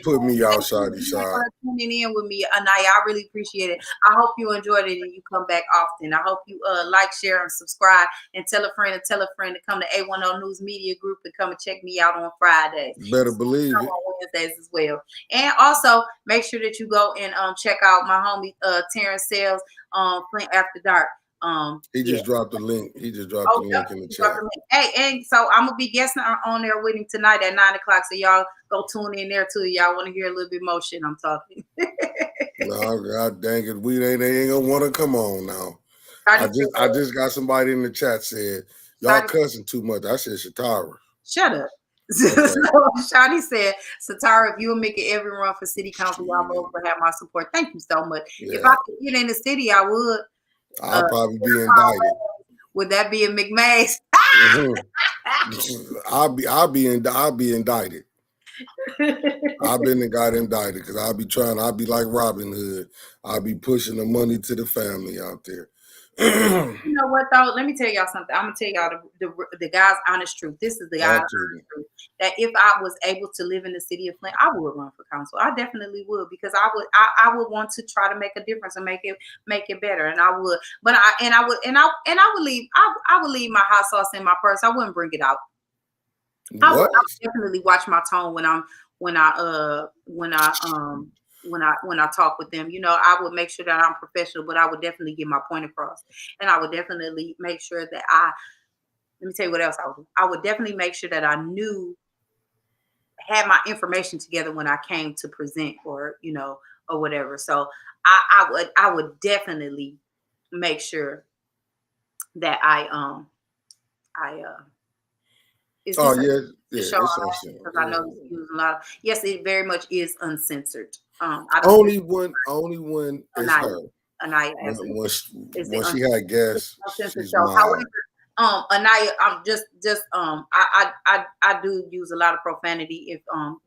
put me out, Shawty Shot. Tuning in with me, Anaya. I really appreciate it. I hope you enjoyed it and you come back often. I hope you like, share, and subscribe, and tell a friend to come to A10 News Media Group and come and check me out on Fridays. Better believe it. On Wednesdays as well. And also make sure that you go and check out my homie Terrence Sales Flint After Dark. He just dropped the link. He just dropped the link in the chat. Hey, and so I'm gonna be guessing on there with him tonight at 9 o'clock. So y'all go tune in there too. Y'all want to hear a little bit more shit I'm talking. No, God dang it, they ain't gonna want to come on now. I just got somebody in the chat said y'all cussing too much. I said Shatara. Shut up. Okay. Shawty said, Satara, if you will make it every run for city council, y'all both will have my support. Thank you so much. Yeah. If I could get in the city, I would. I'll probably be indicted. Would that be a McMays? I'll be indicted. I've been the guy indicted because I'll be like Robin Hood. I'll be pushing the money to the family out there. You know what though? Let me tell y'all something. I'm gonna tell y'all the guy's honest truth. This is the guy's honest truth. That if I was able to live in the city of Flint, I would run for council. I definitely would because I would want to try to make a difference and make it better. And I would, but I would leave my hot sauce in my purse. I wouldn't bring it out. I would definitely watch my tone when I talk with them. You know, I would make sure that I'm professional, but I would definitely get my point across. And I would definitely make sure that let me tell you what else I would do. I would definitely make sure that I had my information together when I came to present or whatever. So I would definitely make sure that it's uncensored because I know you use a lot of. Yes, it very much is uncensored. Only one is her. Anaya, when she had guests, she's however, Anaya, I'm just I do use a lot of profanity. If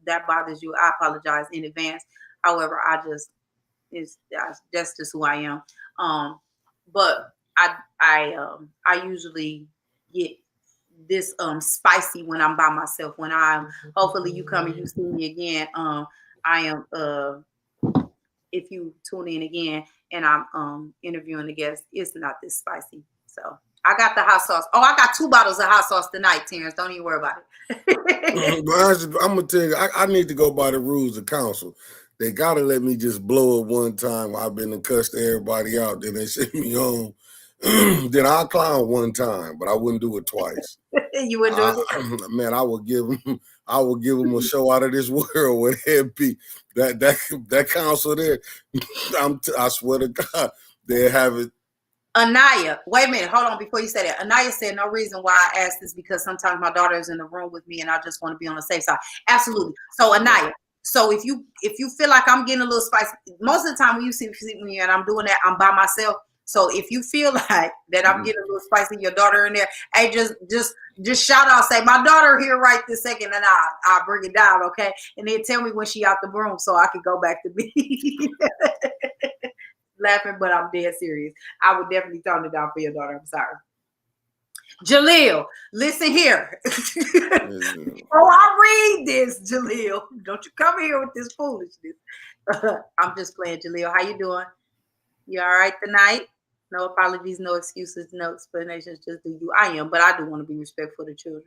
that bothers you, I apologize in advance. However, that's just who I am. But I usually get this spicy when I'm by myself. When hopefully you come and you see me again. I am if you tune in again and I'm interviewing the guest, it's not this spicy. So I got the hot sauce. Oh, I got 2 bottles of hot sauce tonight, Terrence. Don't even worry about it. I'm gonna tell you, I need to go by the rules of council. They gotta let me just blow it one time while I've been to cuss everybody out. Then they send me home. Then I'll clown one time, but I wouldn't do it twice. You wouldn't do it? Man, I would give them a show out of this world with headbeat. That council there, I swear to God, they have it. Anaya, wait a minute, hold on before you say that. Anaya said no reason why I asked this because sometimes my daughter is in the room with me and I just want to be on the safe side. Absolutely. So Anaya, so if you feel like I'm getting a little spicy, most of the time when you see me and I'm doing that, I'm by myself. So if you feel like that I'm getting a little spicy, your daughter in there, hey, just shout out, say my daughter here right this second, and I'll bring it down, okay? And then tell me when she out the room so I can go back to me. Laughing, but I'm dead serious. I would definitely tone it down for your daughter. I'm sorry. Jaleel, listen here. Oh, I read this, Jaleel. Don't you come here with this foolishness. I'm just playing, Jaleel. How you doing? You all right tonight? No apologies, no excuses, no explanations. Just do you. I am, but I do want to be respectful to children.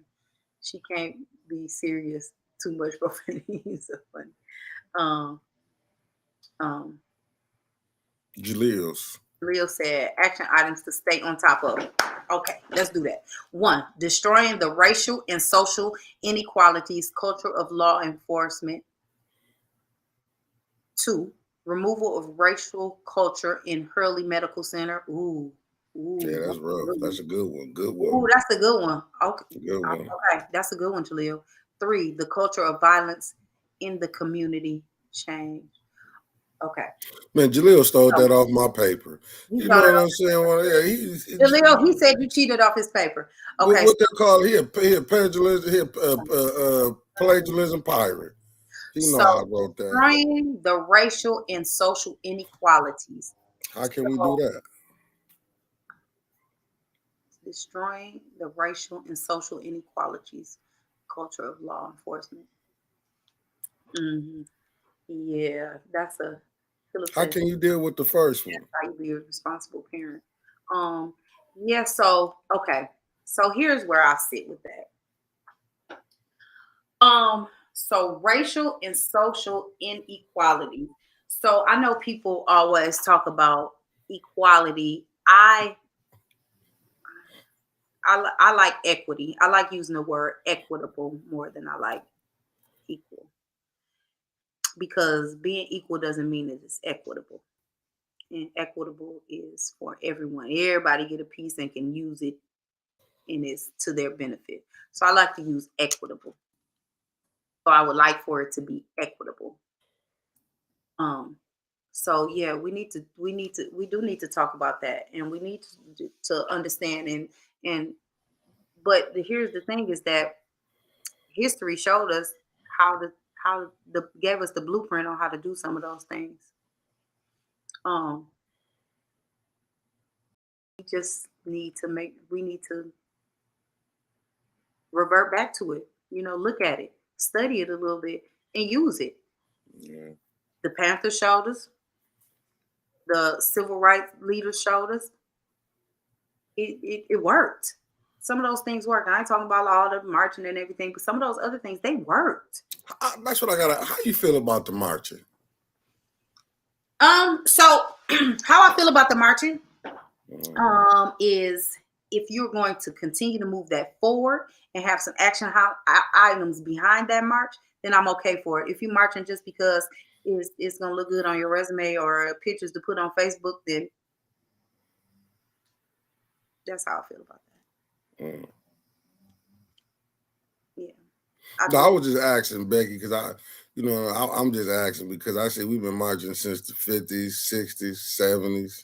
She can't be serious too much profanity. So funny. Um, um, Jalil's. Leo said action items to stay on top of. Okay, let's do that. One, destroying the racial and social inequalities, culture of law enforcement. Two, removal of racial culture in Hurley Medical Center. Yeah, that's That's a rough. good That's one. a good one. Good Ooh, one. that's a good one. Okay, Good one. okay, that's a good one, Jaleel. Three, the culture of violence in the community change. Okay, Man, Jalil stole so that off my paper. he You started know what I'm off. saying? Well, yeah, Jaleel, he said you cheated off his paper. Okay, what they call here, plagiarism, plagiarism pirate. He know so I wrote that. destroying the racial and social inequalities. How can we do So that? destroying the racial and social inequalities, culture of law enforcement. Hmm. Yeah, that's a Philip How says can you deal with the first one? that's how you be a responsible parent. Um, yeah, so okay. So here's where I sit with that. So racial and social inequality. So I know people always talk about equality. I like equity. I like using the word equitable more than I like equal, because being equal doesn't mean that it's equitable. And equitable is for everyone. Everybody get a piece and can use it, and it's to their benefit. So I like to use equitable. So I would like for it to be equitable. Um, so yeah, we do need to talk about that, and we need to understand and but here's the thing is that history showed us how to how the gave us the blueprint on how to do some of those things. Um, we need to revert back to it. Look at it, study it a little bit, and use it. Yeah. The Panthers showed us, the civil rights leaders showed us. It worked. Some of those things worked. I ain't talking about all the marching and everything, but some of those other things they worked. That's what I got. How you feel about the marching? So how I feel about the marching Mm. is if you're going to continue to move that forward and have some action items behind that march, then I'm okay for it. If you're marching just because it's going to look good on your resume or pictures to put on Facebook, then that's how I feel about that. Mm. Yeah. No, I was just asking Becky because I'm just asking because I see we've been marching since the 50s, 60s, 70s.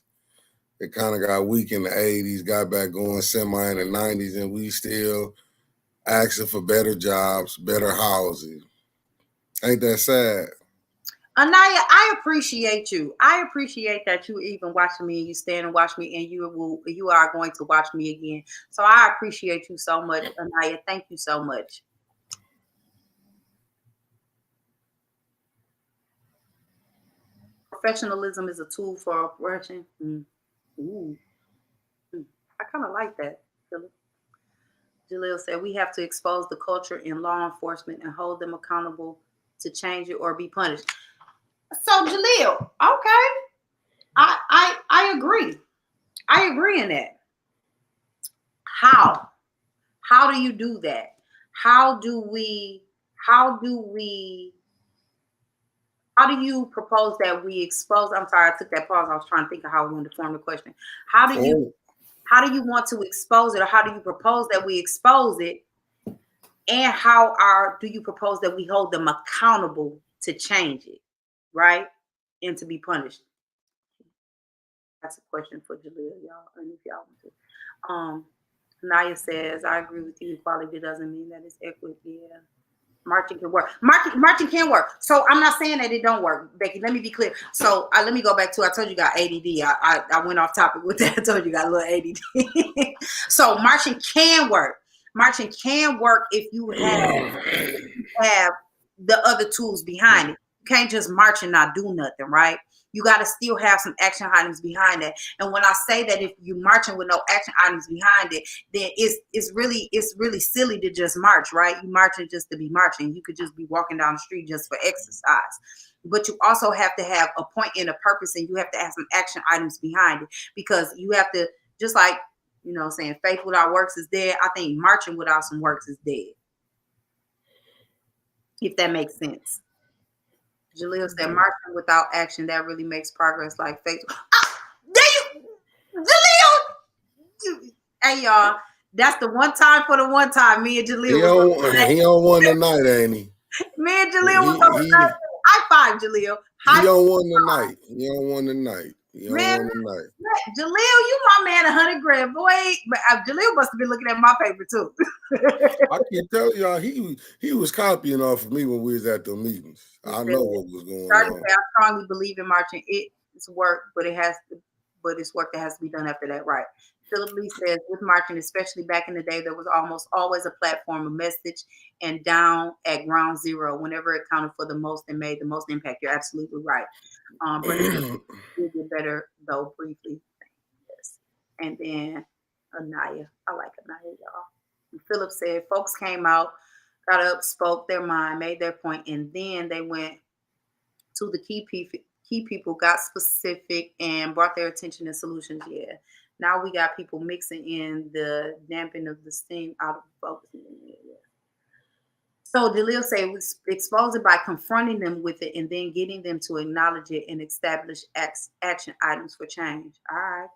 It kind of got weak in the 80s, got back going semi in the 90s, and we still asking for better jobs, better housing. Ain't that sad? Anaya, I appreciate you. I appreciate that you even watching me and you stand and watch me, and you are going to watch me again. So I appreciate you so much, Anaya. Thank you so much. Professionalism is a tool for oppression. Ooh, mm. I kind of like that. Philip. Jaleel said we have to expose the culture in law enforcement and hold them accountable to change it or be punished. So Jaleel, okay, I agree. I agree in that. How? How do you do that? How do we how do we how do you propose that we expose? I'm sorry, I took that pause. I was trying to think of how we wanted to form the question. How do you Oh, how do you want to expose it, or how do you propose that we expose it? And do you propose that we hold them accountable to change it, right? And to be punished? That's a question for Jaleel, y'all, and if y'all want to. Naya says, I agree with you. Equality doesn't mean that it's equity. Yeah. Marching can work. Marching can work. So I'm not saying that it don't work, Becky. Let me be clear. So let me go back to I told you got ADD. I went off topic with that. I told you got a little ADD. So marching can work. Marching can work if you have the other tools behind it. You can't just march and not do nothing, right? you got to still have some action items behind that. And when I say that, if you're marching with no action items behind it, then it's really silly to just march, right? You marching just to be marching. You could just be walking down the street just for exercise. But you also have to have a point and a purpose, and you have to have some action items behind it, because you have to, just like, saying faith without works is dead. I think marching without some works is dead, if that makes sense. Jaleel said marching without action, that really makes progress like faith. There you, Jaleel. Hey y'all, that's the one time for the one time. Me and Jaleel was He on one tonight, ain't he? me and Jaleel was on the He high five, Jaleel. he High on one tonight. He on one tonight. He on man. one tonight. Jaleel, you my man, 100 grand, boy. But Jaleel must have been looking at my paper too. I can tell y'all, he was copying off of me when we was at the meetings. I know what was going on. I strongly believe in marching. It's work, but it's work that has to be done after that, right? Philip Lee says, with marching, especially back in the day, there was almost always a platform, a message, and down at ground zero, whenever it counted for the most and made the most impact. You're absolutely right. But it will get better, though, briefly. Yes. And then Anaya. I like Anaya, y'all. And Philip said, folks came out, got up, spoke their mind, made their point, and then they went to the key people, got specific, and brought their attention and solutions. Yeah. Now we got people mixing in the damping of the steam out of focus. So Delil say we expose it by confronting them with it and then getting them to acknowledge it and establish action items for change. All right.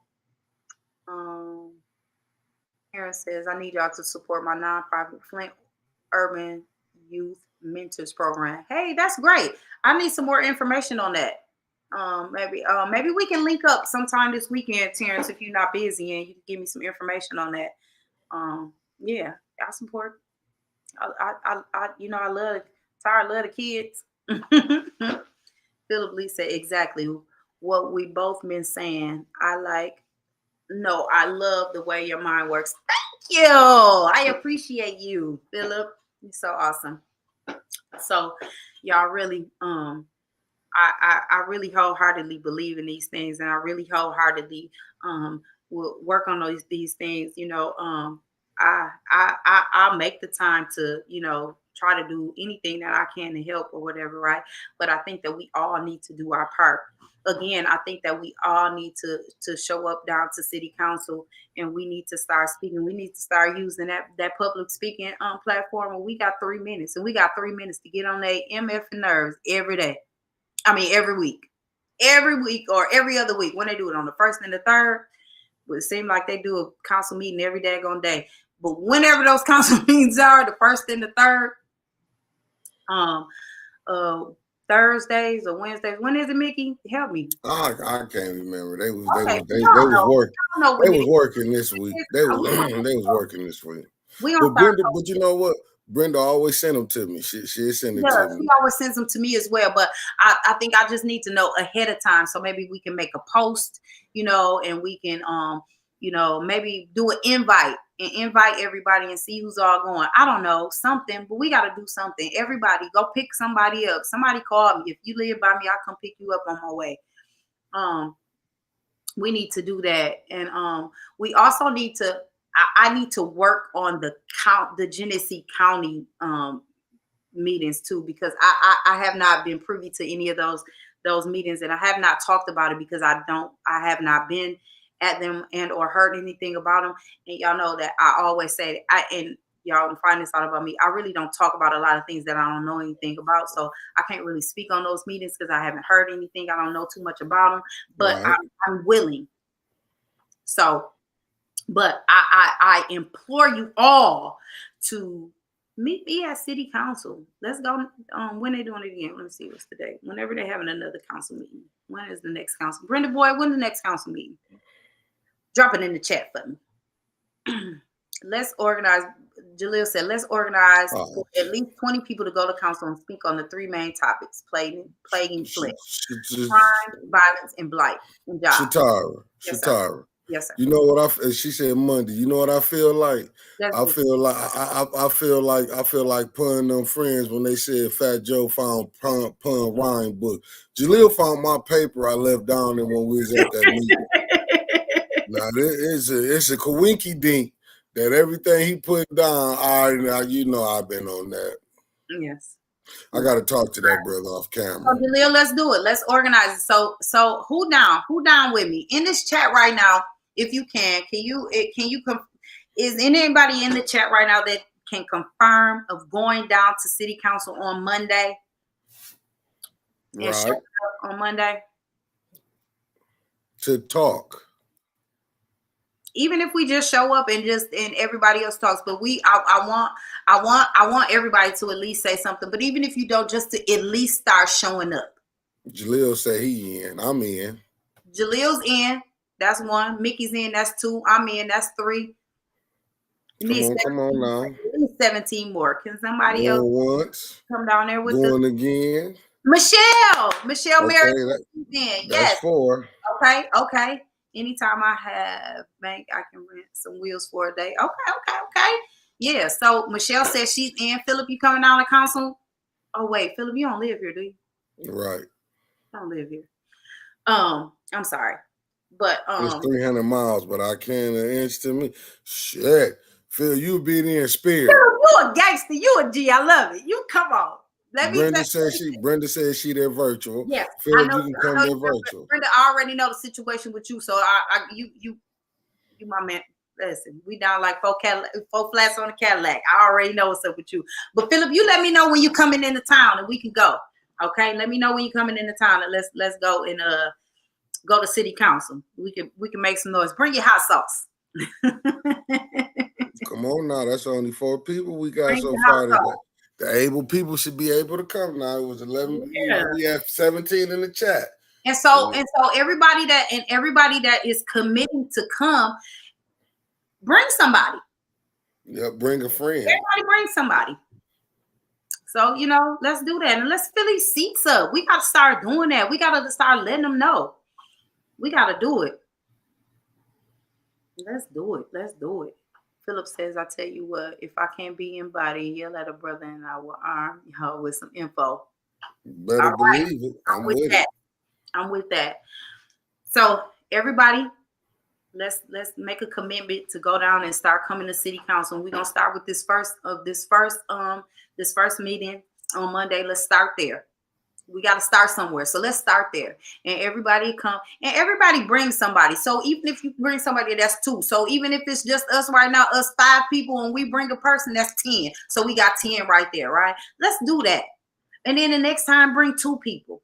Aaron says, I need y'all to support my nonprofit Flint Urban Youth Mentors Program. Hey, that's great. I need some more information on that. Maybe we can link up sometime this weekend, Terrence, if you're not busy, and you can give me some information on that. Yeah, I support. I love Tyra, love the kids. Philip Lee said exactly what we both been saying. I love the way your mind works. Thank you. I appreciate you, Philip. You're so awesome. So y'all really I really wholeheartedly believe in these things, and I really wholeheartedly will work on these things. I'll make the time to try to do anything that I can to help or whatever, right? But I think that we all need to do our part. Again, I think that we all need to show up down to city council, and we need to start speaking. We need to start using that public speaking platform. And we got 3 minutes, and we got 3 minutes to get on their MF nerves every day. I mean, every week or every other week. When they do it on the first and the third, but it seems like they do a council meeting every daggone day. But whenever those council meetings are, the first and the third, Thursdays or Wednesdays. When is it, Mickey? Help me. I can't remember. They was working this week. They was working this week. But you know what? Brenda always sent them to me. She sent it to me. She always sends them to me as well. But I think I just need to know ahead of time. So maybe we can make a post, and we can maybe do an invite and invite everybody and see who's all going. I don't know, something, but we got to do something. Everybody go pick somebody up. Somebody call me. If you live by me, I'll come pick you up on my way. We need to do that. And we also need to, I need to work on the Genesee County meetings too, because I have not been privy to any of those meetings, and I have not talked about it because I have not been at them and or heard anything about them. And y'all know that I always say that and y'all find this out about me, I really don't talk about a lot of things that I don't know anything about. So I can't really speak on those meetings because I haven't heard anything. I don't know too much about them, but right. I'm willing. So, but I implore you all to meet me at City Council. Let's go. When they doing it again? Let me see what's the date. Whenever they're having another council meeting. When is the next council? Brenda Boy, when's the next council meeting? Drop it in the chat for me. Let's organize. Jaleel said, let's organize for at least 20 people to go to council and speak on the 3 main topics: plaguing Flint, crime, violence, and blight. And Shatara. Yes, sir. You know what she said Monday. You know what I feel like? Let's I do feel like I feel like putting them friends when they said Fat Joe found pun rhyme book. Jaleel found my paper I left down there when we was at that meeting. it. Now it's a coinky dink that everything he put down. You know I've been on that. Yes. I got to talk to that brother off camera. So Jaleel, let's do it. Let's organize it. So who down? Who down with me in this chat right now? If you is anybody in the chat right now that can confirm of going down to city council on Monday and Right. showing up on Monday? To talk. Even if we just show up and everybody else talks, but I want everybody to at least say something. But even if you don't, just to at least start showing up. Jaleel said he in. I'm in. Jaleel's in. That's one. Mickey's in. That's two. I'm in. That's three. You need Come on 17 more. now. You need 17 more. Can somebody else Going once, come down there with us? going again. Michelle Mary Okay, in. that's Yes. 4. Okay. Anytime I have bank, I can rent some wheels for a day. Okay. Yeah. So Michelle says she's in. Philip, you coming down to council? Oh wait, Philip, you don't live here, do you? Right. I don't live here. I'm sorry. But It's 300 miles, but I can't an inch to me. Shit. Phil, you be there in spirit. You a gangster. You a G. I love it. You come on. Brenda said she there virtual. Yes, Phil, you can come there virtual. Brenda, I already know the situation with you, so you my man. Listen, we down like four flats on a Cadillac. I already know what's up with you. But Philip, you let me know when you coming into town and we can go. Okay, let me know when you coming into town and let's go and go to city council. We can make some noise. Bring your hot sauce. Come on now, that's only 4 people we got Bring so your far hot today. sauce. The able people should be able to come now. It was 11. Yeah. We have 17 in the chat. And so everybody that is committing to come, bring somebody. Yeah, bring a friend. Everybody bring somebody. So, let's do that. And let's fill these seats up. We got to start doing that. We got to start letting them know. We got to do it. Let's do it. Philip says, I tell you what, if I can't be in body, yell at a brother and I will arm y'all with some info. Better believe it. I'm with that. I'm with that. So everybody, let's make a commitment to go down and start coming to city council. And we're gonna start with this first meeting on Monday. Let's start there. We got to start somewhere. So let's start there. And everybody come and everybody bring somebody. So even if you bring somebody, that's 2. So even if it's just us right now, us 5 people, and we bring a person, that's 10. So we got 10 right there, right? Let's do that. And then the next time, bring 2 people.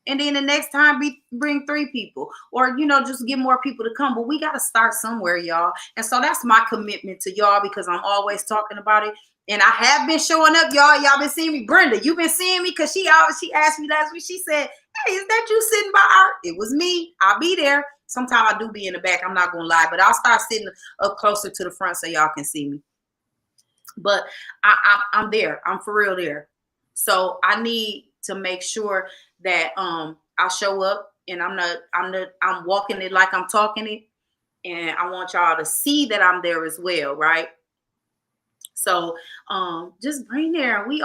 And then the next time, bring 3 people, or just get more people to come. But we got to start somewhere, y'all. And so that's my commitment to y'all, because I'm always talking about it. And I have been showing up, y'all. Y'all been seeing me. Brenda, you've been seeing me, because she asked me last week. She said, "Hey, is that you sitting by art?" It was me. I'll be there. Sometimes I do be in the back. I'm not gonna lie, but I'll start sitting up closer to the front so y'all can see me. But I'm there. I'm for real there. So I need to make sure that I show up and I'm walking it like I'm talking it, and I want y'all to see that I'm there as well, right? So just bring there. We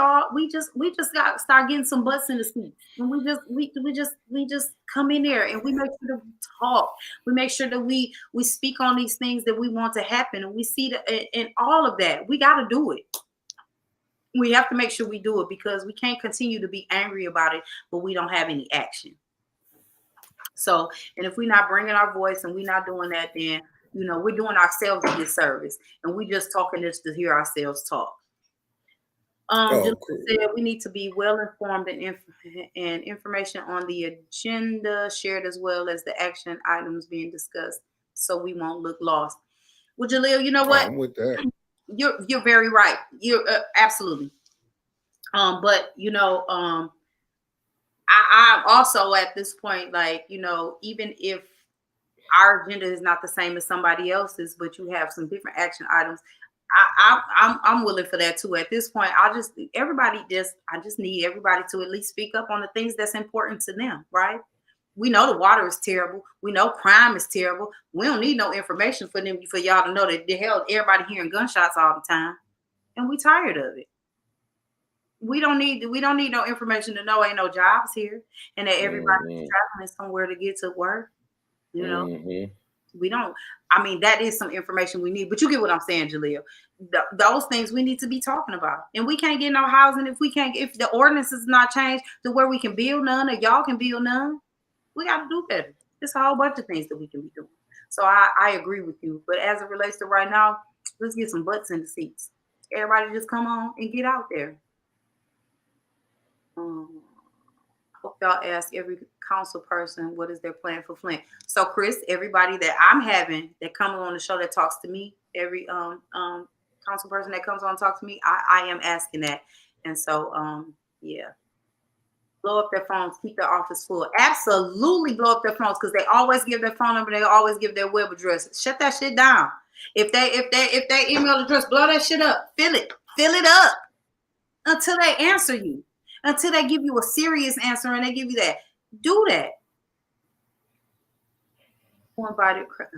just got to start getting some butts in the seats, and we just come in there and we make sure that we talk. We make sure that we speak on these things that we want to happen, and we see that in all of that. We got to do it. We have to make sure we do it, because we can't continue to be angry about it, but we don't have any action. So, and if we're not bringing our voice and we're not doing that, then we're doing ourselves a disservice, and we just talking this to hear ourselves talk. Cool. Said we need to be well informed and information on the agenda shared, as well as the action items being discussed, so we won't look lost. Well, Jaleel, you know what? I'm with that. You're very right. You're absolutely. But I'm also at this point, like, even if our agenda is not the same as somebody else's, but you have some different action items, I'm willing for that too. At this point, I just need everybody to at least speak up on the things that's important to them, right? We know the water is terrible. We know crime is terrible. We don't need no information for y'all to know that the hell everybody hearing gunshots all the time, and we tired of it. We don't need no information to know ain't no jobs here, and that everybody's Mm-hmm. traveling somewhere to get to work. You know, Mm-hmm. we don't. I mean, that is some information we need, but you get what I'm saying, Jaleel. Those things we need to be talking about, and we can't get no housing if we can't. If the ordinance is not changed to where we can build none, or y'all can build none, we got to do better. There's a whole bunch of things that we can be doing. So I agree with you, but as it relates to right now, let's get some butts in the seats. Everybody just come on and get out there. Um, hope y'all ask every council person what is their plan for Flint. So Chris, everybody that I'm having that comes on the show that talks to me, every council person that comes on and talks to me, I am asking that. And so yeah. Blow up their phones, keep their office full. Absolutely blow up their phones because they always give their phone number, they always give their web address. Shut that shit down. If they email address, blow that shit up. Fill it up until they answer you. Until they give you a serious answer and they give you that. Do that. Who invited Chris?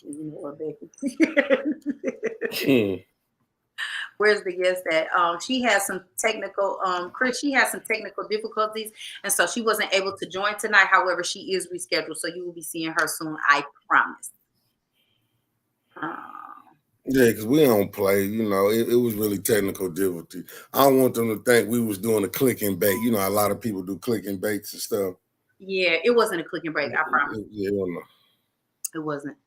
You know what, Becky? Where's the guest at? She has some technical, Chris, she has some technical difficulties, and so she wasn't able to join tonight. However, she is rescheduled, so you will be seeing her soon, I promise. Yeah, because we don't play. It was really technical difficulty. I don't want them to think we was doing a click and bait. A lot of people do click and baits and stuff. Yeah, it wasn't a click and break, I promise. Yeah, It wasn't.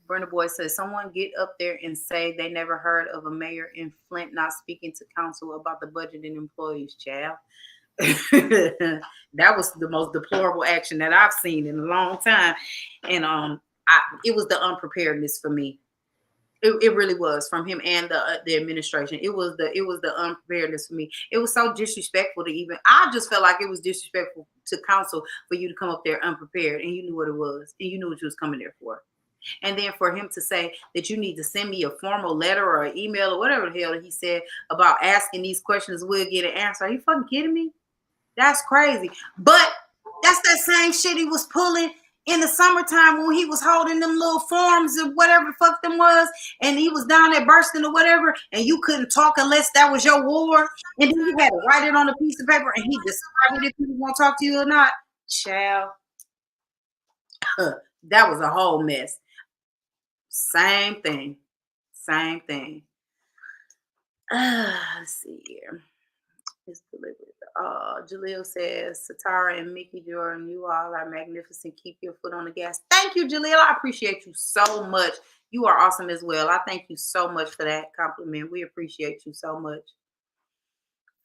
Brenda Boy says, someone get up there and say they never heard of a mayor in Flint not speaking to council about the budget and employees, child. That was the most deplorable action that I've seen in a long time. And it was the unpreparedness for me. It really was from him and the administration. It was the unpreparedness for me. It was so disrespectful to even. I just felt like it was disrespectful to council for you to come up there unprepared and you knew what it was and you knew what you was coming there for. And then for him to say that you need to send me a formal letter or an email or whatever the hell he said about asking these questions, we'll get an answer. Are you fucking kidding me? That's crazy. But that's that same shit he was pulling in the summertime when he was holding them little forms or whatever the fuck them was, and he was down there bursting or whatever, and you couldn't talk unless that was your war, and then you had to write it on a piece of paper, and he decided if he was gonna talk to you or not. Child, that was a whole mess. Same thing. Same thing. Let's see here. It's delivered. Jaleel says, Satara and Mickey Jordan, you all are magnificent. Keep your foot on the gas. Thank you, Jaleel. I appreciate you so much. You are awesome as well. I thank you so much for that compliment. We appreciate you so much.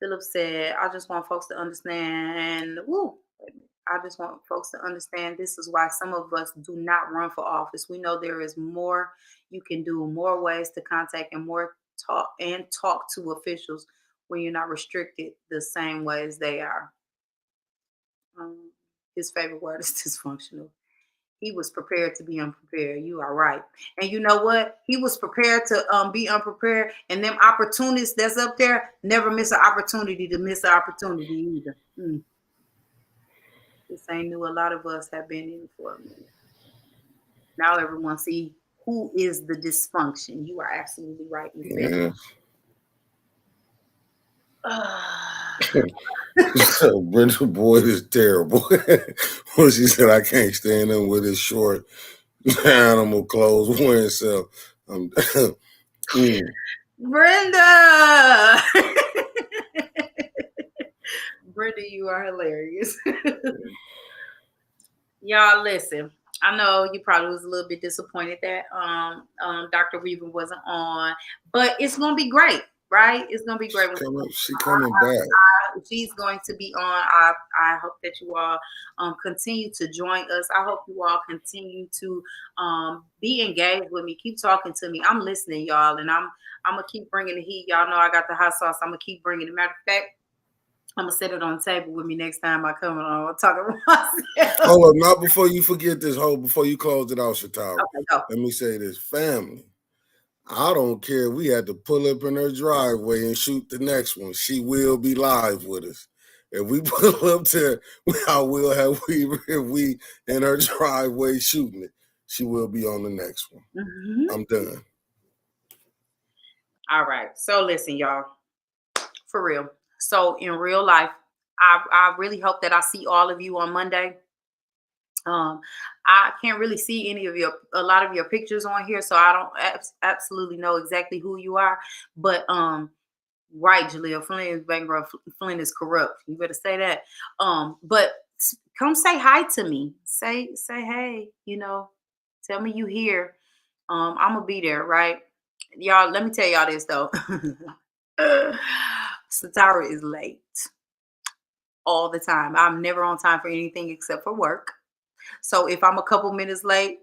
Philip said, I just want folks to understand. I just want folks to understand this is why some of us do not run for office. We know there is more you can do, more ways to contact and more talk to officials when you're not restricted the same way as they are. His favorite word is dysfunctional. He was prepared to be unprepared. You are right. And you know what? He was prepared to be unprepared. And them opportunists that's up there never miss an opportunity to miss an opportunity either. This ain't new. A lot of us have been in for a minute. Now everyone see who is the dysfunction. You are absolutely right, Miss Becky. So Brenda Boyd is terrible. When she said, I can't stand him with his short animal clothes wearing self. Brenda! Brenda, you are hilarious. Y'all listen. I know you probably was a little bit disappointed that Dr. Weaver wasn't on, but it's gonna be great, right? It's gonna be great. She's coming back. She's going to be on. I hope that you all continue to join us. I hope you all continue to be engaged with me. Keep talking to me. I'm listening, y'all, and I'm gonna keep bringing the heat. Y'all know I got the hot sauce. I'm gonna keep bringing it. Matter of fact, I'm gonna set it on the table with me next time I come on. Talk about myself. Hold up, not before you forget this. Before you close it out, Shatara. Okay, go. Let me say this, family. I don't care. We had to pull up in her driveway and shoot the next one. She will be live with us. If we pull up to I will have we if we in her driveway shooting it, she will be on the next one. Mm-hmm. I'm done. All right. So listen, y'all, for real. So in real life, I really hope that I see all of you on Monday. Um, I can't really see a lot of your pictures on here, so I don't absolutely know exactly who you are. But right, Jaleel, Flynn is bankrupt. Flynn is corrupt. You better say that. But come say hi to me. Say hey. Tell me you here. I'm gonna be there, right? Y'all, let me tell y'all this though. Satara is late all the time. I'm never on time for anything except for work. So if I'm a couple minutes late,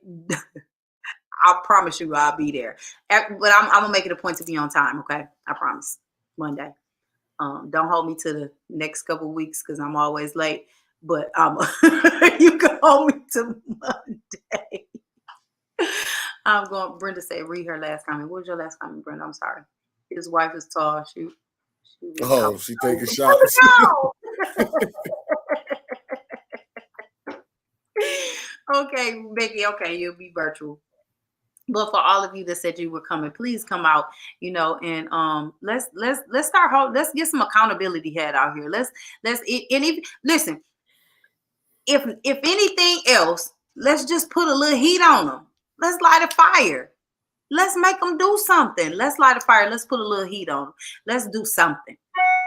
I promise you I'll be there. But I'm gonna make it a point to be on time. Okay, I promise. Monday. Don't hold me to the next couple weeks because I'm always late. But you can hold me to Monday. I'm going. Brenda said, "Read her last comment." What was your last comment, Brenda? I'm sorry. His wife is tall. She was Oh, out. she taking Oh, shots. no. Okay, Becky. Okay, you'll be virtual. But for all of you that said you were coming, please come out. And let's start. Let's get some accountability head out here. Let's and if listen, if anything else, let's just put a little heat on them. Let's light a fire. Let's make them do something. Let's light a fire. Let's put a little heat on them. Let's do something.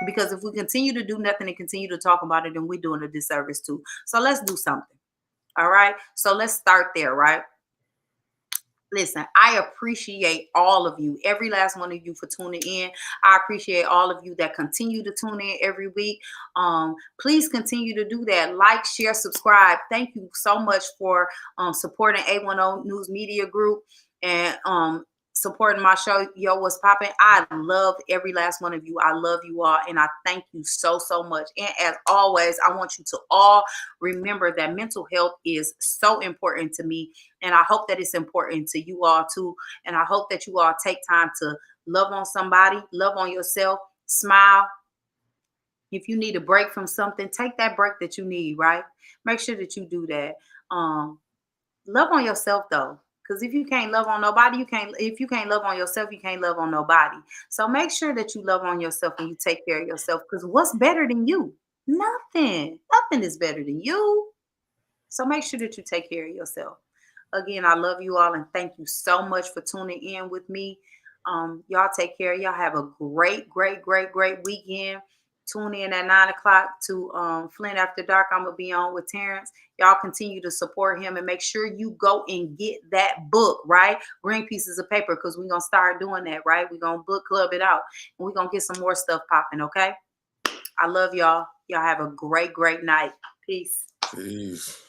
Because if we continue to do nothing and continue to talk about it, then we're doing a disservice too. So let's do something. All right. So let's start there, right? Listen, I appreciate all of you, every last one of you for tuning in. I appreciate all of you that continue to tune in every week. Please continue to do that. Like, share, subscribe. Thank you so much for supporting A10 News Media Group and supporting my show, Yo, What's Poppin'. I love every last one of you. I love you all, and I thank you so, so much. And as always, I want you to all remember that mental health is so important to me, and I hope that it's important to you all too. And I hope that you all take time to love on somebody, love on yourself, smile. If you need a break from something, take that break that you need, right? Make sure that you do that. Love on yourself though. Because if you can't love on nobody, if you can't love on yourself, you can't love on nobody. So make sure that you love on yourself and you take care of yourself. Because what's better than you? Nothing. Nothing is better than you. So make sure that you take care of yourself. Again, I love you all and thank you so much for tuning in with me. Y'all take care. Y'all have a great, great, great, great weekend. Tune in at 9 o'clock to Flint After Dark. I'm gonna be on with Terrence. Y'all continue to support him and make sure you go and get that book, right? Bring pieces of paper because we're gonna start doing that, right? We're gonna book club it out and we're gonna get some more stuff popping, okay? I love y'all. Y'all have a great, great night. Peace. Peace.